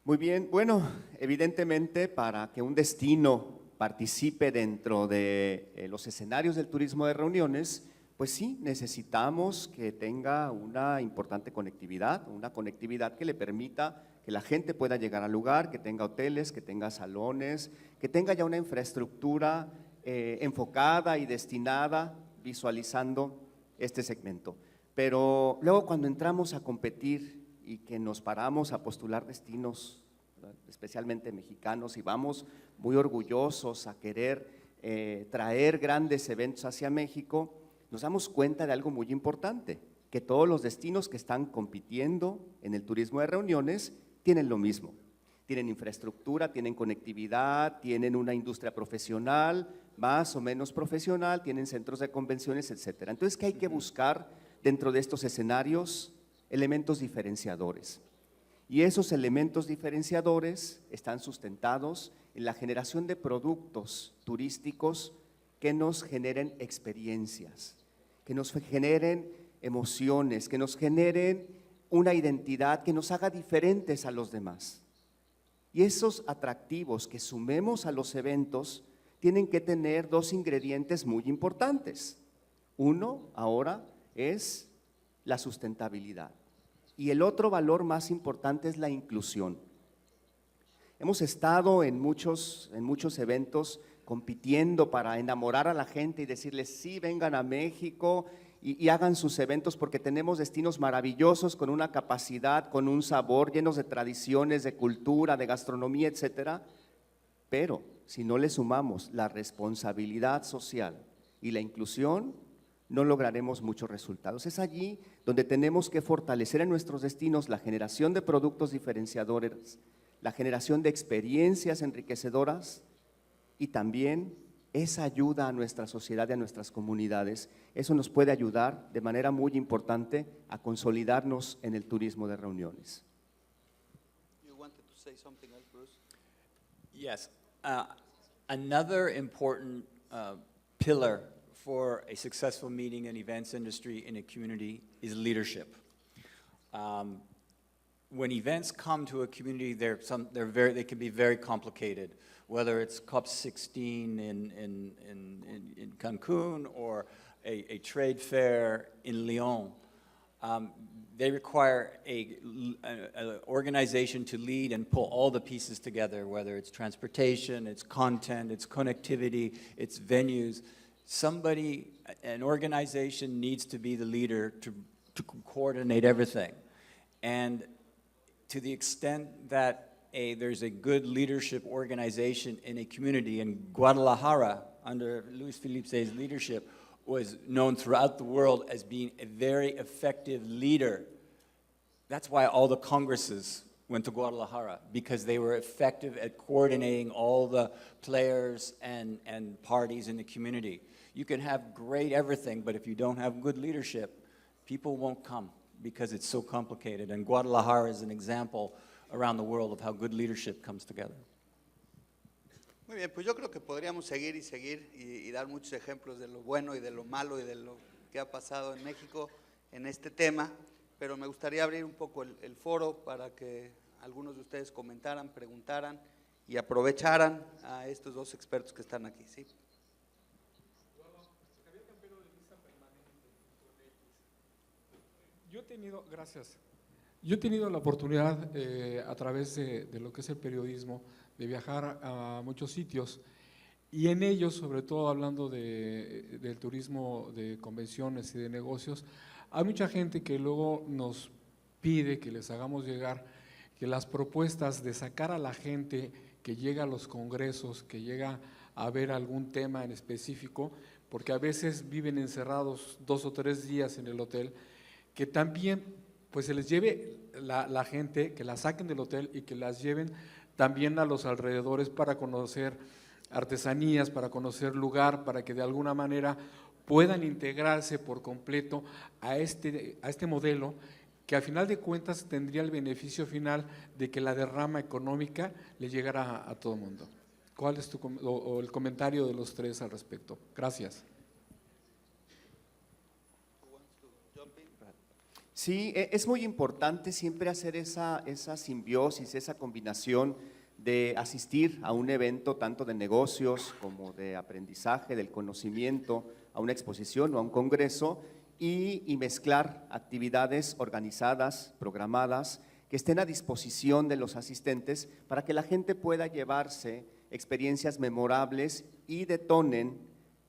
Muy bien, bueno, evidentemente para que un destino participe dentro de los escenarios del turismo de reuniones, pues sí, necesitamos que tenga una importante conectividad, una conectividad que le permita que la gente pueda llegar al lugar, que tenga hoteles, que tenga salones, que tenga ya una infraestructura enfocada y destinada, visualizando este segmento. Pero luego cuando entramos a competir y que nos paramos a postular destinos, especialmente mexicanos, y vamos muy orgullosos a querer traer grandes eventos hacia México, nos damos cuenta de algo muy importante, que todos los destinos que están compitiendo en el turismo de reuniones tienen lo mismo. Tienen infraestructura, tienen conectividad, tienen una industria profesional, más o menos profesional, tienen centros de convenciones, etcétera. Entonces, ¿qué hay que buscar dentro de estos escenarios? Elementos diferenciadores. Y esos elementos diferenciadores están sustentados en la generación de productos turísticos que nos generen experiencias, que nos generen emociones, que nos generen una identidad que nos haga diferentes a los demás. Y esos atractivos que sumemos a los eventos tienen que tener dos ingredientes muy importantes. Uno, ahora, es la sustentabilidad. Y el otro valor más importante es la inclusión. Hemos estado en muchos eventos compitiendo para enamorar a la gente y decirles, sí, vengan a México y hagan sus eventos porque tenemos destinos maravillosos con una capacidad, con un sabor, llenos de tradiciones, de cultura, de gastronomía, etcétera. Pero si no le sumamos la responsabilidad social y la inclusión, no lograremos muchos resultados. Es allí donde tenemos que fortalecer en nuestros destinos la generación de productos diferenciadores, la generación de experiencias enriquecedoras y también esa ayuda a nuestra sociedad y a nuestras comunidades. Eso nos puede ayudar de manera muy importante a consolidarnos en el turismo de reuniones. You wanted to say something else, Bruce? Yes. Another important pillar for a successful meeting and events industry in a community is leadership. When events come to a community, they can be very complicated, whether it's COP16 in Cancun or a trade fair in Lyon. They require an organization to lead and pull all the pieces together, whether it's transportation, it's content, it's connectivity, it's venues. An organization needs to be the leader to coordinate everything. And to the extent that there's a good leadership organization in a community, and Guadalajara, under Luis Felipe's leadership, was known throughout the world as being a very effective leader. That's why all the congresses went to Guadalajara, because they were effective at coordinating all the players and parties in the community. You can have great everything, but if you don't have good leadership, people won't come because it's so complicated. And Guadalajara is an example around the world of how good leadership comes together. Muy bien, pues yo creo que podríamos seguir y dar muchos ejemplos de lo bueno y de lo malo y de lo que ha pasado en México en este tema, pero me gustaría abrir un poco el foro para que algunos de ustedes comentaran, preguntaran y aprovecharan a estos dos expertos que están aquí, ¿sí? Yo he tenido la oportunidad a través de lo que es el periodismo de viajar a muchos sitios Y en ellos, sobre todo hablando del turismo de convenciones y de negocios, hay mucha gente que luego nos pide que les hagamos llegar que las propuestas de sacar a la gente que llega a los congresos, que llega a ver algún tema en específico, porque a veces viven encerrados 2 o 3 días en el hotel, que también pues se les lleve la gente, que la saquen del hotel y que las lleven también a los alrededores para conocer artesanías, para conocer lugar, para que de alguna manera puedan integrarse por completo a este modelo que al final de cuentas tendría el beneficio final de que la derrama económica le llegara a todo el mundo. ¿Cuál es o el comentario de los tres al respecto? Gracias. Sí, es muy importante siempre hacer esa simbiosis, esa combinación de asistir a un evento tanto de negocios como de aprendizaje, del conocimiento, a una exposición o a un congreso y mezclar actividades organizadas, programadas, que estén a disposición de los asistentes para que la gente pueda llevarse experiencias memorables y detonen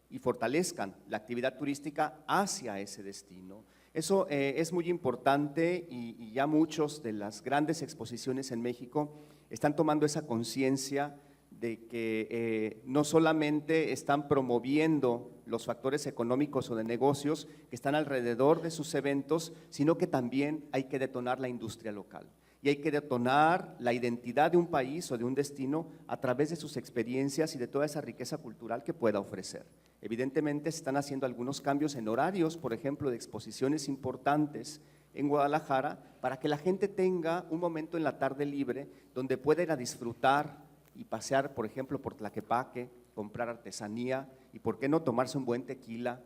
y fortalezcan la actividad turística hacia ese destino. Eso es muy importante y ya muchos de las grandes exposiciones en México están tomando esa conciencia de que no solamente están promoviendo los factores económicos o de negocios que están alrededor de sus eventos, sino que también hay que detonar la industria local y hay que detonar la identidad de un país o de un destino a través de sus experiencias y de toda esa riqueza cultural que pueda ofrecer. Evidentemente se están haciendo algunos cambios en horarios, por ejemplo, de exposiciones importantes en Guadalajara, para que la gente tenga un momento en la tarde libre donde pueda ir a disfrutar y pasear, por ejemplo, por Tlaquepaque, comprar artesanía y por qué no tomarse un buen tequila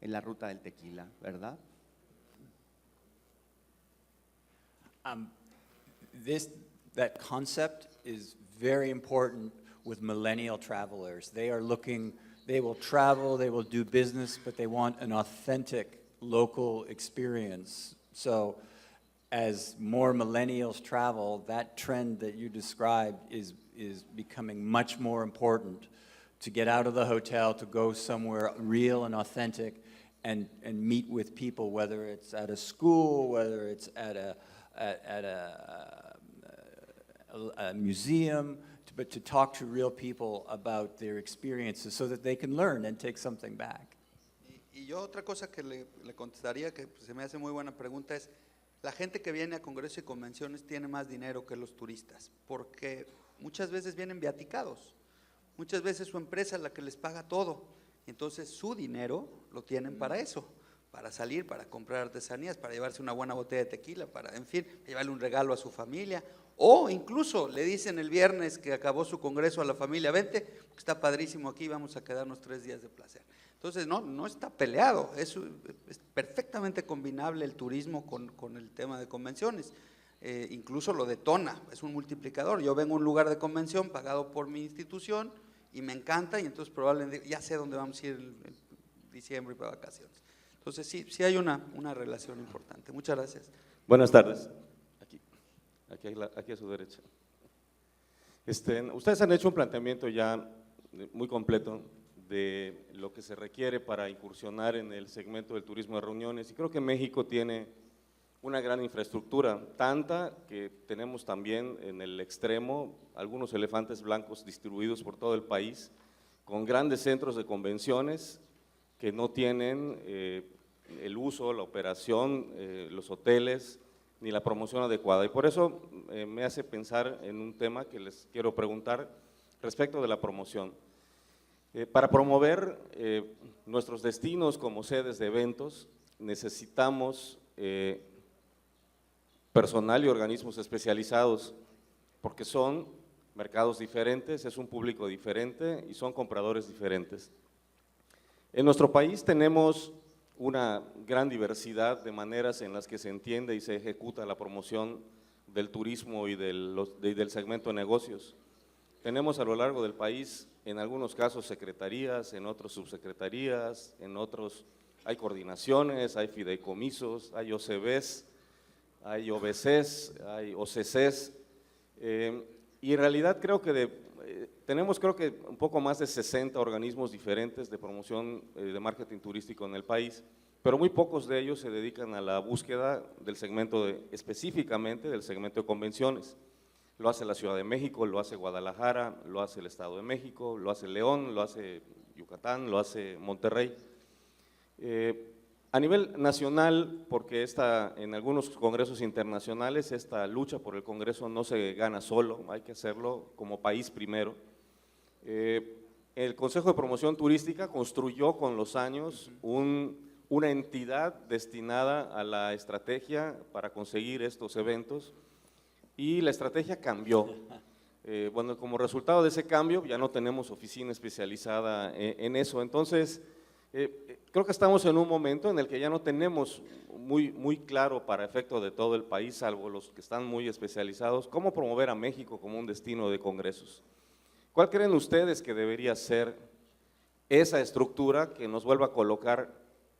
en la ruta del tequila, ¿verdad? That concept is very important with millennial travelers. They will travel, they will do business, but they want an authentic local experience. So as more millennials travel, that trend that you described is becoming much more important, to get out of the hotel, to go somewhere real and authentic and meet with people, whether it's at a school, whether it's at a museum, but to talk to real people about their experiences so that they can learn and take something back. Y yo otra cosa que le contestaría, que se me hace muy buena pregunta, es la gente que viene a congresos y convenciones tiene más dinero que los turistas, porque muchas veces vienen viaticados, muchas veces su empresa es la que les paga todo, entonces su dinero lo tienen para eso, para salir, para comprar artesanías, para llevarse una buena botella de tequila, para, en fin, llevarle un regalo a su familia, o incluso le dicen el viernes que acabó su congreso a la familia, vente, porque está padrísimo aquí, vamos a quedarnos 3 días de placer. Entonces no está peleado, es perfectamente combinable el turismo con el tema de convenciones. Incluso lo detona, es un multiplicador. Yo vengo a un lugar de convención pagado por mi institución y me encanta, y entonces probablemente ya sé dónde vamos a ir en diciembre y para vacaciones. Entonces sí hay una relación importante. Muchas gracias. Buenas tardes. Aquí a su derecha. Ustedes han hecho un planteamiento ya muy completo de lo que se requiere para incursionar en el segmento del turismo de reuniones, y creo que México tiene una gran infraestructura, tanta que tenemos también en el extremo algunos elefantes blancos distribuidos por todo el país, con grandes centros de convenciones que no tienen el uso, la operación, los hoteles, ni la promoción adecuada. Y por eso me hace pensar en un tema que les quiero preguntar respecto de la promoción. Para promover nuestros destinos como sedes de eventos, necesitamos personal y organismos especializados, porque son mercados diferentes, es un público diferente y son compradores diferentes. En nuestro país tenemos una gran diversidad de maneras en las que se entiende y se ejecuta la promoción del turismo y del segmento de negocios. Tenemos a lo largo del país, en algunos casos secretarías, en otros subsecretarías, en otros hay coordinaciones, hay fideicomisos, hay OCBs, hay OBCs, hay OCCs, y en realidad creo que Tenemos creo que un poco más de 60 organismos diferentes de promoción de marketing turístico en el país, pero muy pocos de ellos se dedican a la búsqueda del segmento, específicamente del segmento de convenciones. Lo hace la Ciudad de México, lo hace Guadalajara, lo hace el Estado de México, lo hace León, lo hace Yucatán, lo hace Monterrey. A nivel nacional, porque en algunos congresos internacionales esta lucha por el congreso no se gana solo, hay que hacerlo como país primero. El Consejo de Promoción Turística construyó con los años una entidad destinada a la estrategia para conseguir estos eventos y la estrategia cambió. Bueno, como resultado de ese cambio ya no tenemos oficina especializada en eso, entonces creo que estamos en un momento en el que ya no tenemos muy claro para efecto de todo el país, salvo los que están muy especializados, cómo promover a México como un destino de congresos. ¿Cuál creen ustedes que debería ser esa estructura que nos vuelva a colocar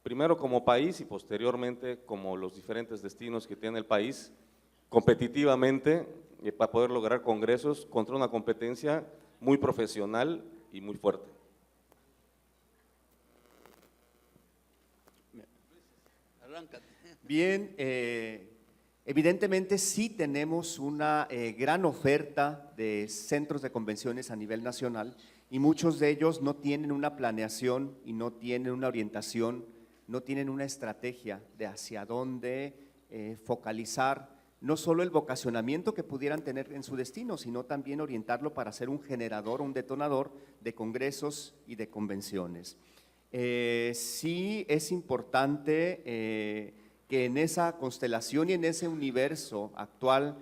primero como país y posteriormente como los diferentes destinos que tiene el país competitivamente para poder lograr congresos contra una competencia muy profesional y muy fuerte? Bien, evidentemente sí tenemos una gran oferta de centros de convenciones a nivel nacional y muchos de ellos no tienen una planeación y no tienen una orientación, no tienen una estrategia de hacia dónde focalizar no solo el vocacionamiento que pudieran tener en su destino, sino también orientarlo para ser un generador, un detonador de congresos y de convenciones. Sí es importante que en esa constelación y en ese universo actual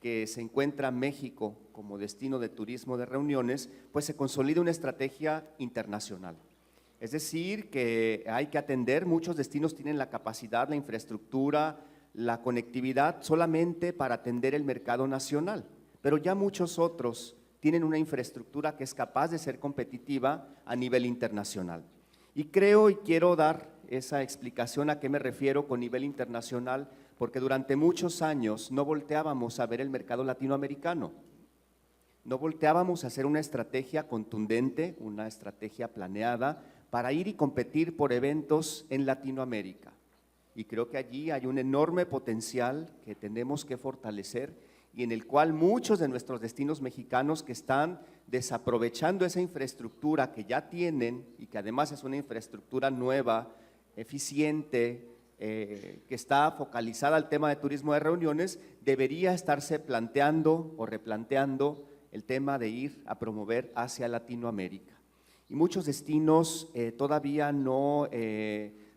que se encuentra México como destino de turismo de reuniones, pues se consolide una estrategia internacional. Es decir, que hay que atender, muchos destinos tienen la capacidad, la infraestructura, la conectividad solamente para atender el mercado nacional, pero ya muchos otros tienen una infraestructura que es capaz de ser competitiva a nivel internacional. Y creo y quiero dar esa explicación a qué me refiero con nivel internacional, porque durante muchos años no volteábamos a ver el mercado latinoamericano, no volteábamos a hacer una estrategia contundente, una estrategia planeada para ir y competir por eventos en Latinoamérica. Y creo que allí hay un enorme potencial que tenemos que fortalecer y en el cual muchos de nuestros destinos mexicanos que están desaprovechando esa infraestructura que ya tienen y que además es una infraestructura nueva, eficiente, que está focalizada al tema de turismo de reuniones, debería estarse planteando o replanteando el tema de ir a promover hacia Latinoamérica. Y muchos destinos todavía no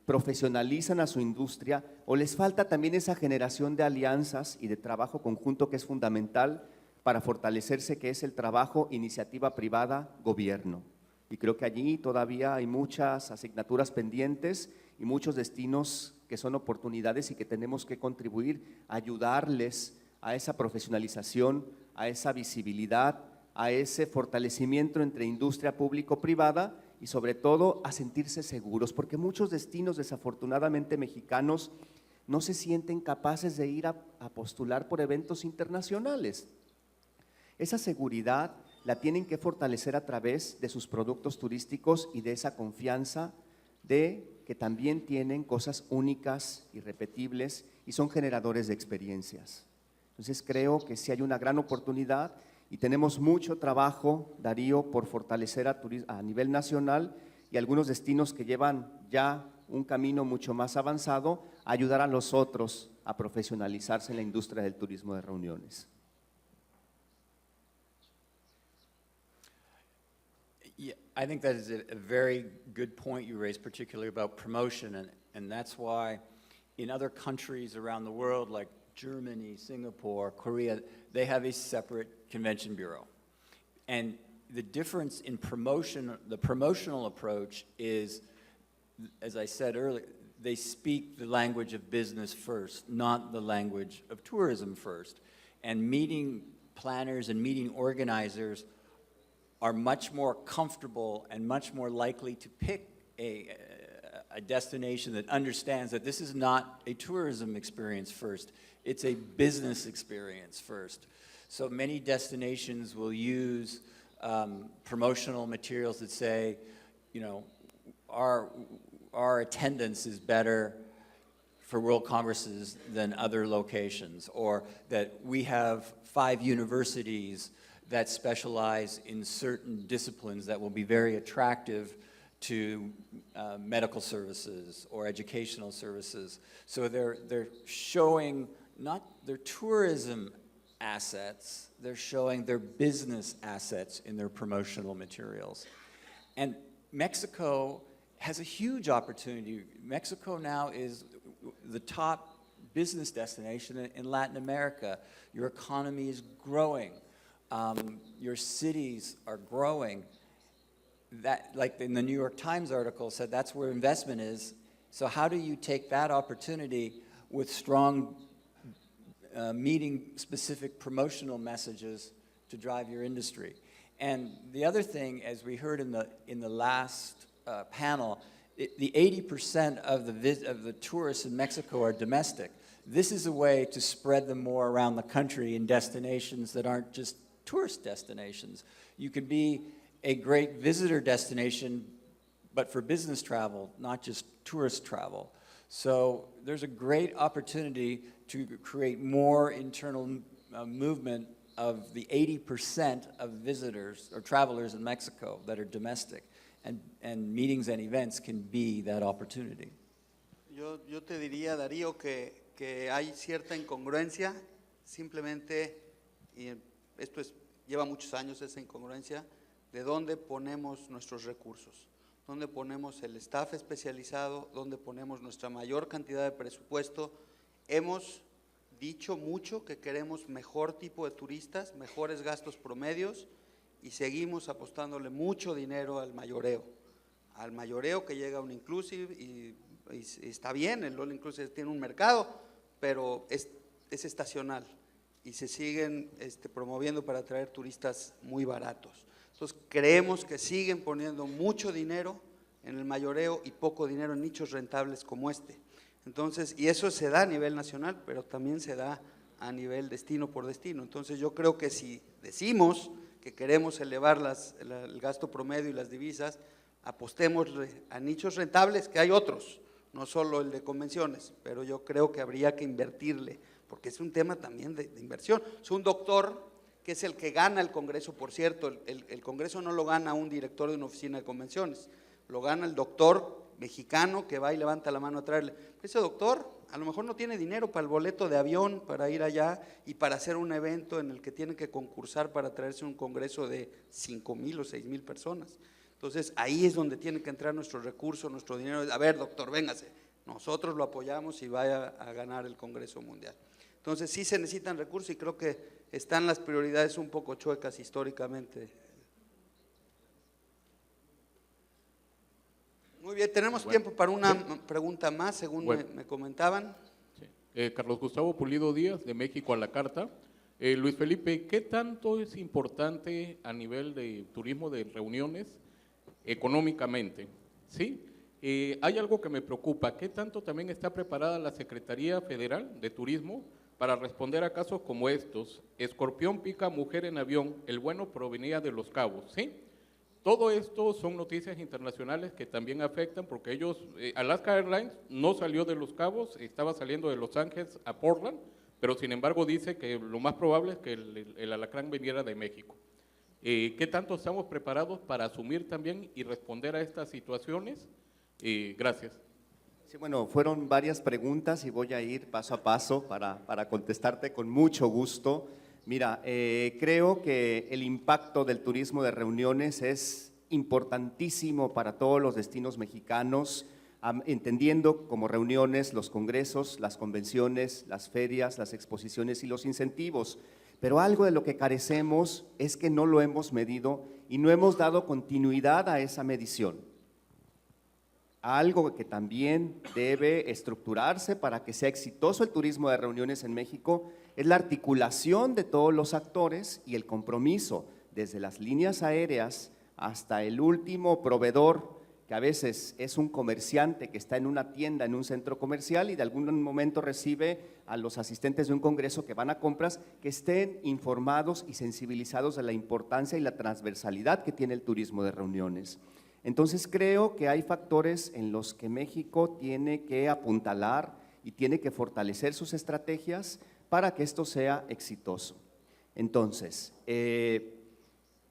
profesionalizan a su industria o les falta también esa generación de alianzas y de trabajo conjunto que es fundamental para fortalecerse, que es el trabajo iniciativa privada, gobierno. Y creo que allí todavía hay muchas asignaturas pendientes y muchos destinos que son oportunidades y que tenemos que contribuir a ayudarles a esa profesionalización, a esa visibilidad, a ese fortalecimiento entre industria público-privada y sobre todo a sentirse seguros, porque muchos destinos desafortunadamente mexicanos no se sienten capaces de ir a postular por eventos internacionales. Esa seguridad la tienen que fortalecer a través de sus productos turísticos y de esa confianza de que también tienen cosas únicas, irrepetibles y son generadores de experiencias. Entonces creo que sí hay una gran oportunidad y tenemos mucho trabajo, Darío, por fortalecer a nivel nacional y algunos destinos que llevan ya un camino mucho más avanzado, ayudar a los otros a profesionalizarse en la industria del turismo de reuniones. Yeah, I think that is a very good point you raised, particularly about promotion, and that's why in other countries around the world, like Germany, Singapore, Korea, they have a separate convention bureau. And the difference in promotion, the promotional approach is, as I said earlier, they speak the language of business first, not the language of tourism first. And meeting planners and meeting organizers are much more comfortable and much more likely to pick a destination that understands that this is not a tourism experience first, it's a business experience first. So many destinations will use promotional materials that say, you know, our attendance is better for World Congresses than other locations, or that we have 5 universities that specialize in certain disciplines that will be very attractive to medical services or educational services. So they're showing not their tourism assets, they're showing their business assets in their promotional materials. And Mexico has a huge opportunity. Mexico now is the top business destination in Latin America. Your economy is growing. Your cities are growing. That, like in the New York Times article said, that's where investment is. So how do you take that opportunity with strong meeting specific promotional messages to drive your industry? And the other thing, as we heard in the last panel, the 80% of the tourists in Mexico are domestic. This is a way to spread them more around the country in destinations that aren't just tourist destinations. You could be a great visitor destination, but for business travel, not just tourist travel. So there's a great opportunity to create more internal movement of the 80% of visitors or travelers in Mexico that are domestic. And meetings and events can be that opportunity. Yo te diría, Darío, que hay cierta incongruencia, simplemente, y esto lleva muchos años esa incongruencia, de dónde ponemos nuestros recursos, dónde ponemos el staff especializado, dónde ponemos nuestra mayor cantidad de presupuesto. Hemos dicho mucho que queremos mejor tipo de turistas, mejores gastos promedios, y seguimos apostándole mucho dinero al mayoreo que llega a un inclusive, y está bien, el all inclusive tiene un mercado, pero es estacional y se siguen promoviendo para atraer turistas muy baratos. Entonces creemos que siguen poniendo mucho dinero en el mayoreo y poco dinero en nichos rentables como este. Entonces, y eso se da a nivel nacional, pero también se da a nivel destino por destino. Entonces yo creo que si decimos que queremos elevar el gasto promedio y las divisas, apostemos a nichos rentables, que hay otros, no solo el de convenciones, pero yo creo que habría que invertirle, porque es un tema también de inversión. Es un doctor que es el que gana el Congreso, por cierto, el Congreso no lo gana un director de una oficina de convenciones, lo gana el doctor mexicano que va y levanta la mano a traerle. Ese doctor a lo mejor no tiene dinero para el boleto de avión, para ir allá y para hacer un evento en el que tiene que concursar para traerse un congreso de 5,000 o 6,000 personas. Entonces ahí es donde tiene que entrar nuestro recurso, nuestro dinero. A ver, doctor, véngase, nosotros lo apoyamos y vaya a ganar el Congreso Mundial. Entonces sí se necesitan recursos y creo que están las prioridades un poco chuecas históricamente. Muy bien, tenemos tiempo para una pregunta más, según me comentaban. Sí. Carlos Gustavo Pulido Díaz, de México a la Carta. Luis Felipe, ¿qué tanto es importante a nivel de turismo de reuniones económicamente? ¿Sí? Hay algo que me preocupa, ¿qué tanto también está preparada la Secretaría Federal de Turismo para responder a casos como estos? Escorpión pica mujer en avión, el bueno provenía de Los Cabos, ¿sí? Todo esto son noticias internacionales que también afectan porque ellos, Alaska Airlines no salió de Los Cabos, estaba saliendo de Los Ángeles a Portland, pero sin embargo dice que lo más probable es que el alacrán viniera de México. ¿Qué tanto estamos preparados para asumir también y responder a estas situaciones? Gracias. Sí, bueno, fueron varias preguntas y voy a ir paso a paso para contestarte con mucho gusto. Mira, creo que el impacto del turismo de reuniones es importantísimo para todos los destinos mexicanos, entendiendo como reuniones los congresos, las convenciones, las ferias, las exposiciones y los incentivos. Pero algo de lo que carecemos es que no lo hemos medido y no hemos dado continuidad a esa medición. Algo que también debe estructurarse para que sea exitoso el turismo de reuniones en México es la articulación de todos los actores y el compromiso, desde las líneas aéreas hasta el último proveedor que a veces es un comerciante que está en una tienda, en un centro comercial y de algún momento recibe a los asistentes de un congreso que van a compras, que estén informados y sensibilizados de la importancia y la transversalidad que tiene el turismo de reuniones. Entonces creo que hay factores en los que México tiene que apuntalar y tiene que fortalecer sus estrategias para que esto sea exitoso. Entonces,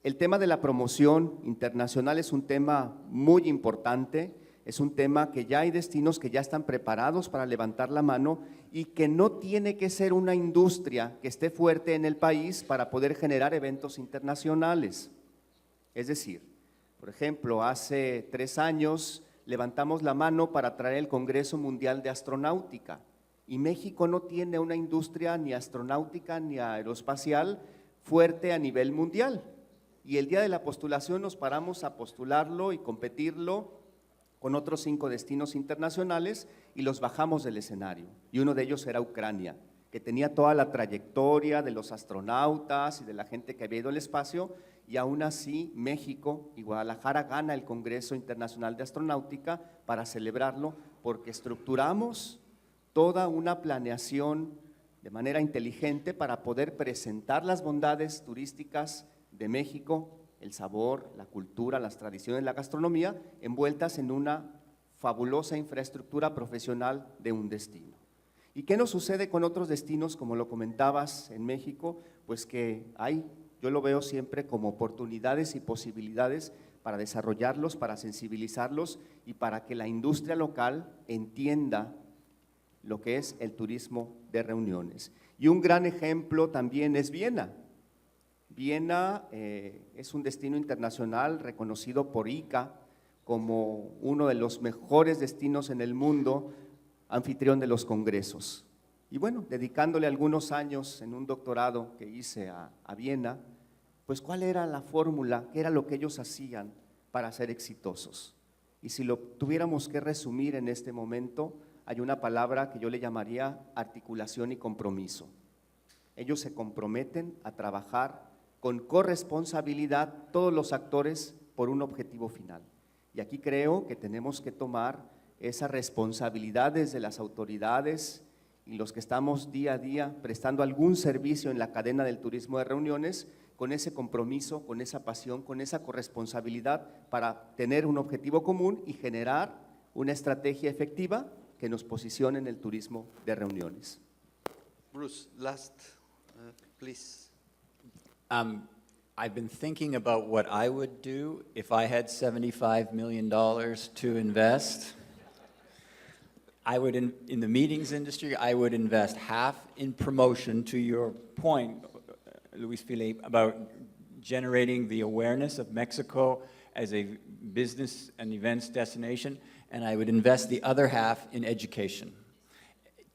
el tema de la promoción internacional es un tema muy importante, es un tema que ya hay destinos que ya están preparados para levantar la mano y que no tiene que ser una industria que esté fuerte en el país para poder generar eventos internacionales. Es decir, por ejemplo, hace 3 años levantamos la mano para traer el Congreso Mundial de Astronáutica y México no tiene una industria ni astronáutica ni aeroespacial fuerte a nivel mundial. Y el día de la postulación nos paramos a postularlo y competirlo con otros 5 destinos internacionales y los bajamos del escenario. Y uno de ellos era Ucrania, que tenía toda la trayectoria de los astronautas y de la gente que había ido al espacio, y aún así México y Guadalajara gana el Congreso Internacional de Astronáutica para celebrarlo, porque estructuramos toda una planeación de manera inteligente para poder presentar las bondades turísticas de México, el sabor, la cultura, las tradiciones, la gastronomía, envueltas en una fabulosa infraestructura profesional de un destino. ¿Y qué nos sucede con otros destinos, como lo comentabas en México? Pues que yo lo veo siempre como oportunidades y posibilidades para desarrollarlos, para sensibilizarlos y para que la industria local entienda lo que es el turismo de reuniones. Y un gran ejemplo también es Viena. Viena es un destino internacional reconocido por ICA como uno de los mejores destinos en el mundo, anfitrión de los congresos. Y bueno, dedicándole algunos años en un doctorado que hice a Viena, pues ¿cuál era la fórmula? ¿Qué era lo que ellos hacían para ser exitosos? Y si lo tuviéramos que resumir en este momento, hay una palabra que yo le llamaría articulación y compromiso. Ellos se comprometen a trabajar con corresponsabilidad todos los actores por un objetivo final. Y aquí creo que tenemos que tomar esa responsabilidad desde las autoridades y los que estamos día a día prestando algún servicio en la cadena del turismo de reuniones, con ese compromiso, con esa pasión, con esa corresponsabilidad para tener un objetivo común y generar una estrategia efectiva que nos posicione en el turismo de reuniones. Bruce, last, please. I've been thinking about what I would do if I had $75 million to invest. I would, in the meetings industry, I would invest half in promotion, to your point, Luis Felipe, about generating the awareness of Mexico as a business and events destination, and I would invest the other half in education.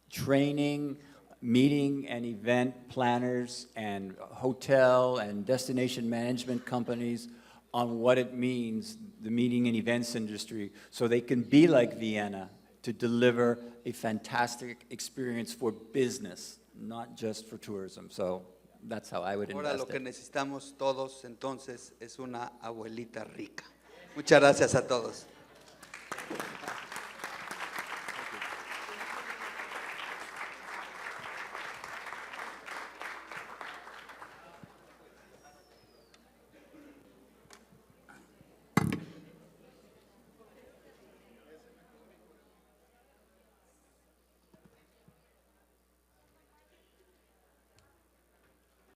Training, meeting and event planners and hotel and destination management companies on what it means, the meeting and events industry, so they can be like Vienna to deliver a fantastic experience for business, not just for tourism. So that's how I would invest. Ahora lo que necesitamos todos entonces es una abuelita rica. Muchas gracias a todos.